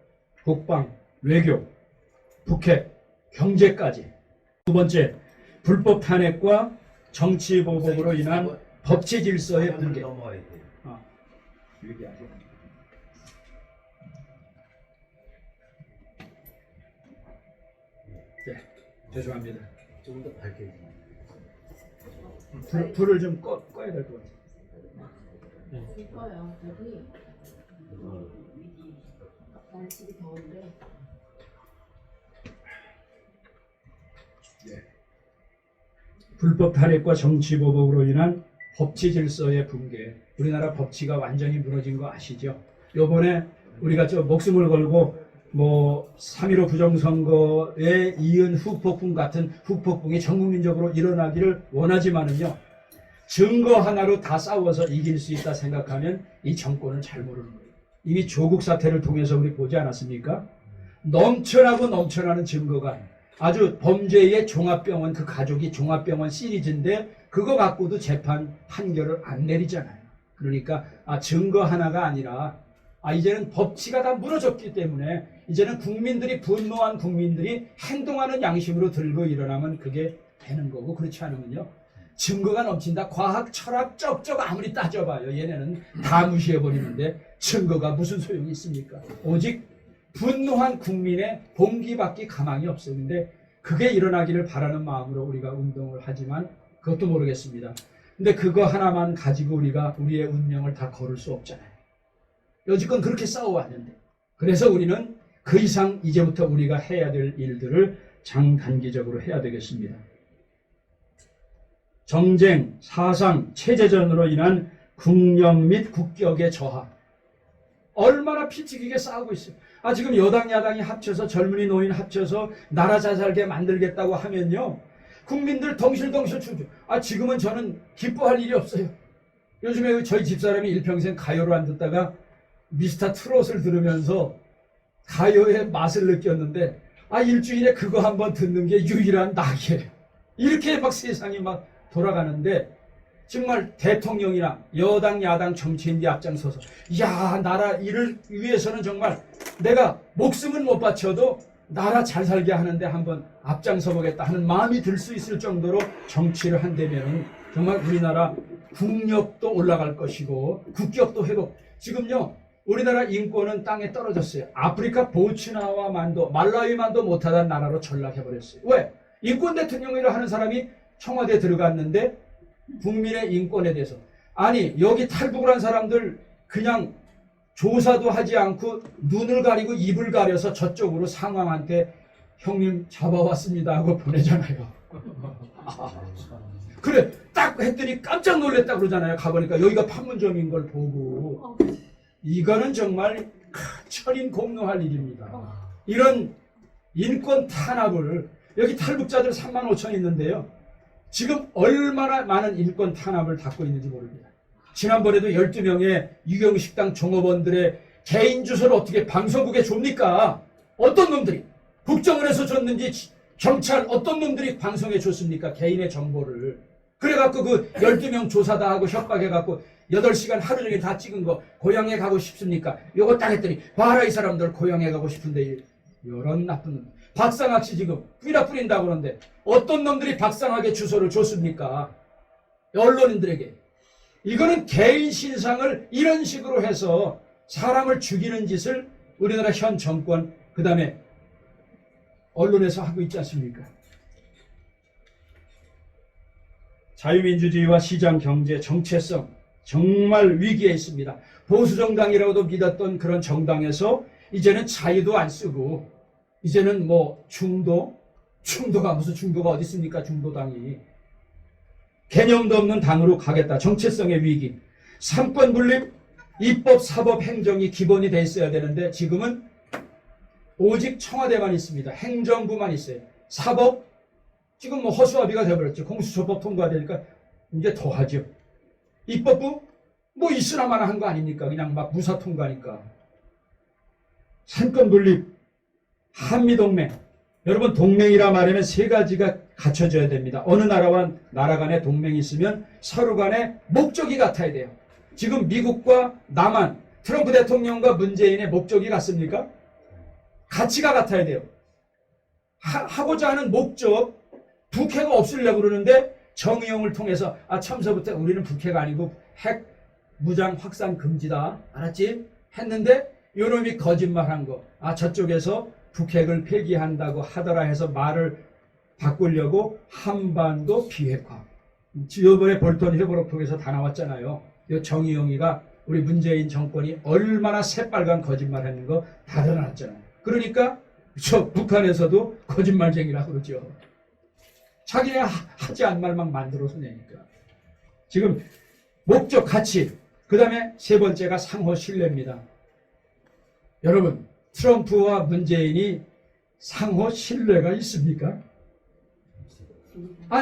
국방, 외교, 북핵, 경제까지. 두 번째, 불법 탄핵과 정치 보복으로 인한 법치 질서의 붕괴. 위기하죠. 네, 죄송합니다. 좀 더 밝게. 불을 좀 꺼야 될 것 같아요. 이거요. 여기 날씨가 더운데. 네. 불법 탄핵과 정치 보복으로 인한 법치 질서의 붕괴. 우리나라 법치가 완전히 무너진 거 아시죠? 요번에 우리가 목숨을 걸고 3.15 부정선거에 이은 후폭풍 같은 후폭풍이 전국민적으로 일어나기를 원하지만은요, 증거 하나로 다 싸워서 이길 수 있다 생각하면 이 정권은 잘 모르는 거예요. 이미 조국 사태를 통해서 우리 보지 않았습니까? 넘쳐나는 증거가 아주 범죄의 종합병원, 그 가족이 종합병원 시리즈인데 그거 갖고도 재판 판결을 안 내리잖아요. 그러니까 증거 하나가 아니라 이제는 법치가 다 무너졌기 때문에 이제는 분노한 국민들이 행동하는 양심으로 들고 일어나면 그게 되는 거고, 그렇지 않으면요, 증거가 넘친다. 과학, 철학, 쩍쩍 아무리 따져봐요, 얘네는 다 무시해버리는데 증거가 무슨 소용이 있습니까? 오직 분노한 국민의 봉기받기 가망이 없어요. 근데 그게 일어나기를 바라는 마음으로 우리가 운동을 하지만 그것도 모르겠습니다. 근데 그거 하나만 가지고 우리가 우리의 운명을 다 걸을 수 없잖아요. 여지껏 그렇게 싸워왔는데 그래서 우리는 그 이상 이제부터 우리가 해야 될 일들을 장단기적으로 해야 되겠습니다. 정쟁, 사상, 체제전으로 인한 국력 및 국격의 저하. 얼마나 피 튀기게 싸우고 있어요. 지금 여당 야당이 합쳐서 젊은이 노인 합쳐서 나라 잘 살게 만들겠다고 하면요, 국민들 덩실덩실 추죠. 지금은 저는 기뻐할 일이 없어요. 요즘에 저희 집사람이 일평생 가요를 안 듣다가 미스터 트롯을 들으면서 가요의 맛을 느꼈는데 일주일에 그거 한번 듣는 게 유일한 낙이에요. 이렇게 막 세상이 막 돌아가는데 정말 대통령이나 여당 야당 정치인들이 앞장서서 나라 일을 위해서는 정말 내가 목숨은 못 바쳐도 나라 잘 살게 하는데 한번 앞장서 보겠다 하는 마음이 들 수 있을 정도로 정치를 한다면 정말 우리나라 국력도 올라갈 것이고 국격도 회복. 지금요 우리나라 인권은 땅에 떨어졌어요. 아프리카 보츠나와만도 말라위만도 못하던 나라로 전락해버렸어요. 왜? 인권 대통령이라 하는 사람이 청와대에 들어갔는데 국민의 인권에 대해서 여기 탈북을 한 사람들 그냥 조사도 하지 않고 눈을 가리고 입을 가려서 저쪽으로 상황한테 형님 잡아왔습니다 하고 보내잖아요. 그래 딱 했더니 깜짝 놀랐다 그러잖아요. 가보니까 여기가 판문점인 걸 보고. 이거는 정말 천인공노할 일입니다. 이런 인권 탄압을, 여기 탈북자들 3만 5천 있는데요, 지금 얼마나 많은 인권 탄압을 받고 있는지 모릅니다. 지난번에도 12명의 유경식당 종업원들의 개인 주소를 어떻게 방송국에 줍니까? 어떤 놈들이 국정원에서 줬는지 경찰 어떤 놈들이 방송에 줬습니까? 개인의 정보를. 그래갖고 그 12명 조사 다 하고 협박해갖고 8시간 하루 종일 다 찍은 거 고향에 가고 싶습니까? 요거 딱 했더니 봐라 이 사람들 고향에 가고 싶은데 이런 나쁜 놈. 박상학 씨 지금 뿌린다고 그러는데 어떤 놈들이 박상학의 주소를 줬습니까? 언론인들에게. 이거는 개인 신상을 이런 식으로 해서 사람을 죽이는 짓을 우리나라 현 정권 그 다음에 언론에서 하고 있지 않습니까? 자유민주주의와 시장경제 정체성 정말 위기에 있습니다. 보수정당이라고도 믿었던 그런 정당에서 이제는 자유도 안 쓰고 이제는 중도가 무슨 중도가 어디 있습니까? 중도당이. 개념도 없는 당으로 가겠다. 정체성의 위기. 삼권 분립, 입법, 사법, 행정이 기본이 돼 있어야 되는데 지금은 오직 청와대만 있습니다. 행정부만 있어요. 사법, 지금 허수아비가 되어버렸죠. 공수처법 통과되니까 이제 더 하죠. 입법부, 있으나마나 한 거 아닙니까? 그냥 막 무사 통과니까. 삼권 분립, 한미동맹. 여러분 동맹이라 말하면 세 가지가 갖춰져야 됩니다. 어느 나라와 나라 간에 동맹이 있으면 서로 간에 목적이 같아야 돼요. 지금 미국과 남한, 트럼프 대통령과 문재인의 목적이 같습니까? 가치가 같아야 돼요. 하고자 하는 목적, 북핵가 없으려고 그러는데 정의용을 통해서 처음서부터 우리는 북핵 아니고 핵 무장 확산 금지다. 알았지? 했는데 요놈이 거짓말한 거. 저쪽에서 북핵을 폐기한다고 하더라 해서 말을 바꾸려고 한반도 비핵화. 이번에 볼턴 회고록 통해서 다 나왔잖아요. 이 정의용이가 우리 문재인 정권이 얼마나 새빨간 거짓말하는 거 다 드러났잖아요. 그러니까 저 북한에서도 거짓말쟁이라 그러죠. 자기네 하지 않은 말 막 만들어서 내니까. 지금 목적, 가치, 그 다음에 세 번째가 상호 신뢰입니다. 여러분, 트럼프와 문재인이 상호 신뢰가 있습니까?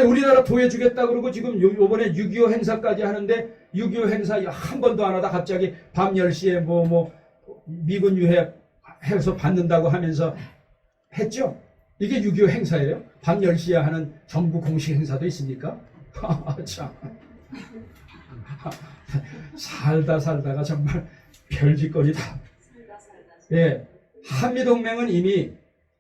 우리나라 도와주겠다 그러고 지금 요번에 6.25 행사까지 하는데 6.25 행사 한 번도 안 하다 갑자기 밤 10시에 미군 유해 해서 받는다고 하면서 했죠? 이게 6.25 행사예요? 밤 10시에 하는 정부 공식 행사도 있습니까? 참. 살다가 정말 별짓거리다. 예. 한미동맹은 이미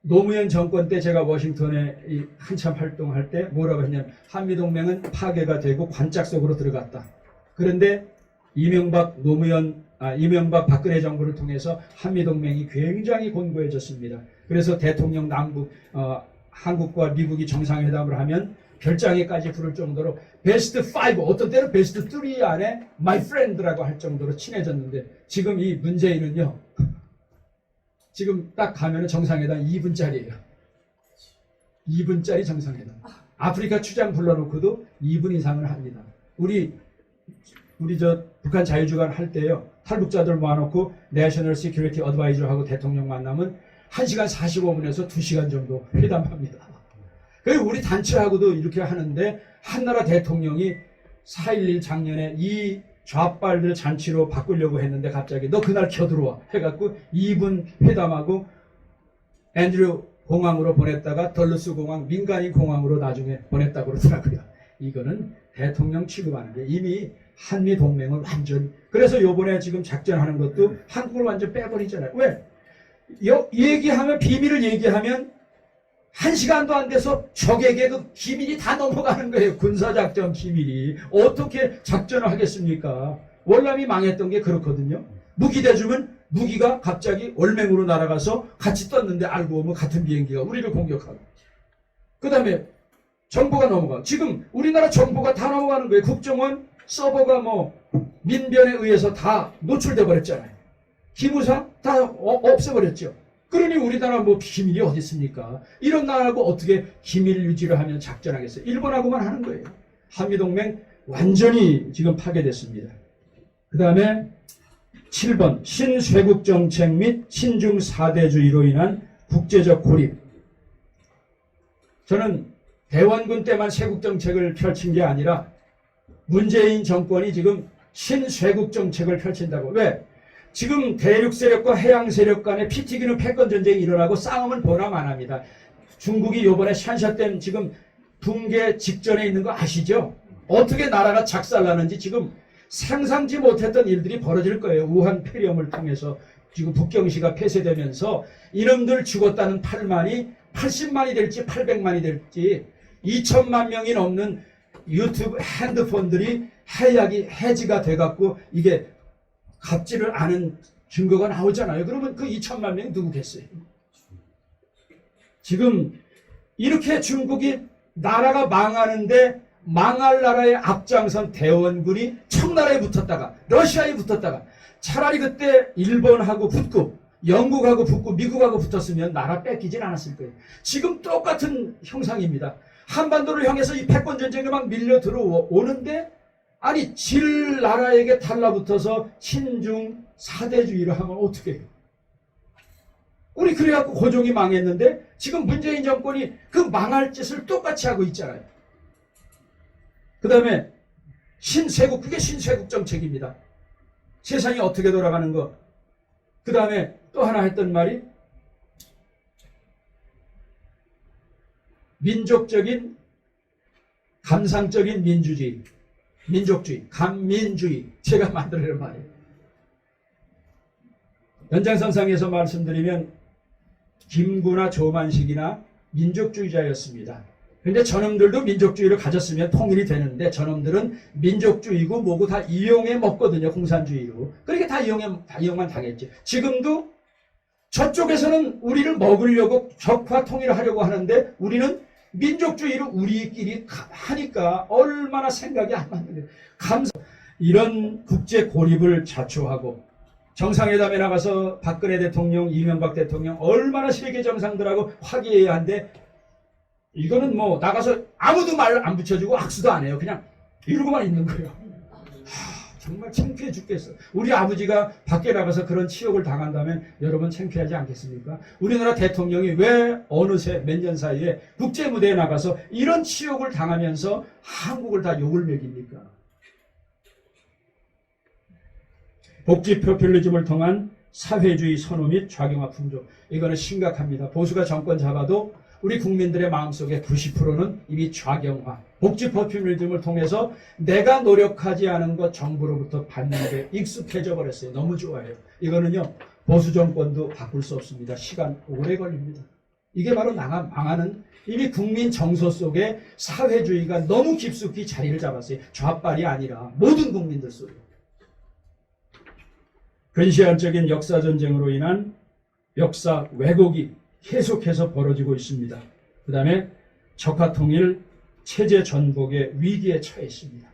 노무현 정권 때 제가 워싱턴에 한참 활동할 때 뭐라고 했냐면 한미동맹은 파괴가 되고 관짝 속으로 들어갔다. 그런데 이명박 박근혜 정부를 통해서 한미동맹이 굉장히 곤고해졌습니다. 그래서 대통령 한국과 미국이 정상회담을 하면 별장에까지 부를 정도로 베스트 5, 어떤 때는 베스트 3 안에 my friend라고 할 정도로 친해졌는데 지금 이 문재인은요, 지금 딱 가면은 정상회담 2분짜리예요. 2분짜리 정상회담. 아프리카 추장 불러놓고도 2분 이상을 합니다. 우리 저 북한 자유주간 할 때요. 탈북자들 모아놓고 내셔널 시큐리티 어드바이저하고 대통령 만나면 1시간 45분에서 2시간 정도 회담합니다. 그리고 우리 단체하고도 이렇게 하는데 한나라 대통령이 4.11 작년에 이 좌빨들 잔치로 바꾸려고 했는데 갑자기 너 그날 켜들어와 해갖고 2분 회담하고 앤드류 공항으로 보냈다가 덜루스 공항 민간인 공항으로 나중에 보냈다고 그러더라고요. 이거는 대통령 취급하는 게 이미 한미 동맹을 완전 그래서 요번에 지금 작전하는 것도 한국을 완전 빼버리잖아요. 왜? 얘기하면 비밀을 얘기하면 1시간도 안 돼서 적에게 그 기밀이 다 넘어가는 거예요. 군사작전 기밀이. 어떻게 작전을 하겠습니까? 월남이 망했던 게 그렇거든요. 무기 대주면 무기가 갑자기 월맹으로 날아가서 같이 떴는데 알고 보면 같은 비행기가 우리를 공격하고. 그 다음에 정보가 넘어가. 지금 우리나라 정보가 다 넘어가는 거예요. 국정원 서버가 뭐 민변에 의해서 다 노출돼 버렸잖아요. 기무사 다 없애버렸죠. 그러니 우리나라 뭐 기밀이 어디 있습니까? 이런 나라하고 어떻게 기밀 유지를 하면 작전하겠어요? 일본하고만 하는 거예요. 한미동맹 완전히 지금 파괴됐습니다. 그 다음에 7번 신쇄국 정책 및 신중 4대주의로 인한 국제적 고립. 저는 대원군 때만 쇄국 정책을 펼친 게 아니라 문재인 정권이 지금 신쇄국 정책을 펼친다고. 왜? 지금 대륙 세력과 해양 세력 간에 피 튀기는 패권 전쟁이 일어나고 싸움은 보람 안 합니다. 중국이 요번에 샨샤댐 지금 붕괴 직전에 있는 거 아시죠? 어떻게 나라가 작살나는지 지금 상상지 못했던 일들이 벌어질 거예요. 우한 폐렴을 통해서 지금 북경시가 폐쇄되면서 이놈들 죽었다는 8만이 80만이 될지 800만이 될지 2천만 명이 넘는 유튜브 핸드폰들이 해지가 돼갖고 이게 갑질을 아는 증거가 나오잖아요. 그러면 그 2천만 명이 누구겠어요? 지금 이렇게 중국이 나라가 망하는데 망할 나라의 앞장선 대원군이 청나라에 붙었다가 러시아에 붙었다가 차라리 그때 일본하고 붙고 영국하고 붙고 미국하고 붙었으면 나라 뺏기진 않았을 거예요. 지금 똑같은 형상입니다. 한반도를 향해서 이 패권 전쟁이 막 밀려 들어오는데 아니 질 나라에게 달라붙어서 신중 4대주의를 하면 어떻게 해요? 우리 그래갖고 고종이 망했는데 지금 문재인 정권이 그 망할 짓을 똑같이 하고 있잖아요. 그 다음에 신쇄국, 그게 신쇄국 정책입니다. 세상이 어떻게 돌아가는 거. 그 다음에 또 하나 했던 말이 민족적인 감상적인 민주주의, 민족주의, 감민주의. 제가 만들어낸 말이에요. 연장선상에서 말씀드리면 김구나 조만식이나 민족주의자였습니다. 그런데 저놈들도 민족주의를 가졌으면 통일이 되는데 저놈들은 민족주의고 뭐고 다 이용해 먹거든요. 공산주의로. 그러니까 다 이용만 당했죠. 지금도 저쪽에서는 우리를 먹으려고 적화 통일을 하려고 하는데 우리는 민족주의를 우리끼리 하니까 얼마나 생각이 안 맞는 거예요. 이런 국제 고립을 자초하고 정상회담에 나가서 박근혜 대통령, 이명박 대통령 얼마나 세계 정상들하고 화기애애해야 한데 이거는 뭐 나가서 아무도 말 안 붙여주고 악수도 안 해요. 그냥 이러고만 있는 거예요. 정말 창피해 죽겠어. 우리 아버지가 밖에 나가서 그런 치욕을 당한다면 여러분 창피하지 않겠습니까? 우리나라 대통령이 왜 어느새 몇 년 사이에 국제무대에 나가서 이런 치욕을 당하면서 한국을 다 욕을 먹입니까? 복지 포퓰리즘을 통한 사회주의 선호 및 좌경화 풍조. 이거는 심각합니다. 보수가 정권 잡아도 우리 국민들의 마음속에 90%는 이미 좌경화, 복지 포퓰리즘을 통해서 내가 노력하지 않은 것 정부로부터 받는 게 익숙해져 버렸어요. 너무 좋아해요. 이거는요, 보수 정권도 바꿀 수 없습니다. 시간 오래 걸립니다. 이게 바로 망하는 이미 국민 정서 속에 사회주의가 너무 깊숙이 자리를 잡았어요. 좌빨이 아니라 모든 국민들 속에. 근시안적인 역사전쟁으로 인한 역사 왜곡이 계속해서 벌어지고 있습니다. 그 다음에 적화통일 체제 전복의 위기에 처해 있습니다.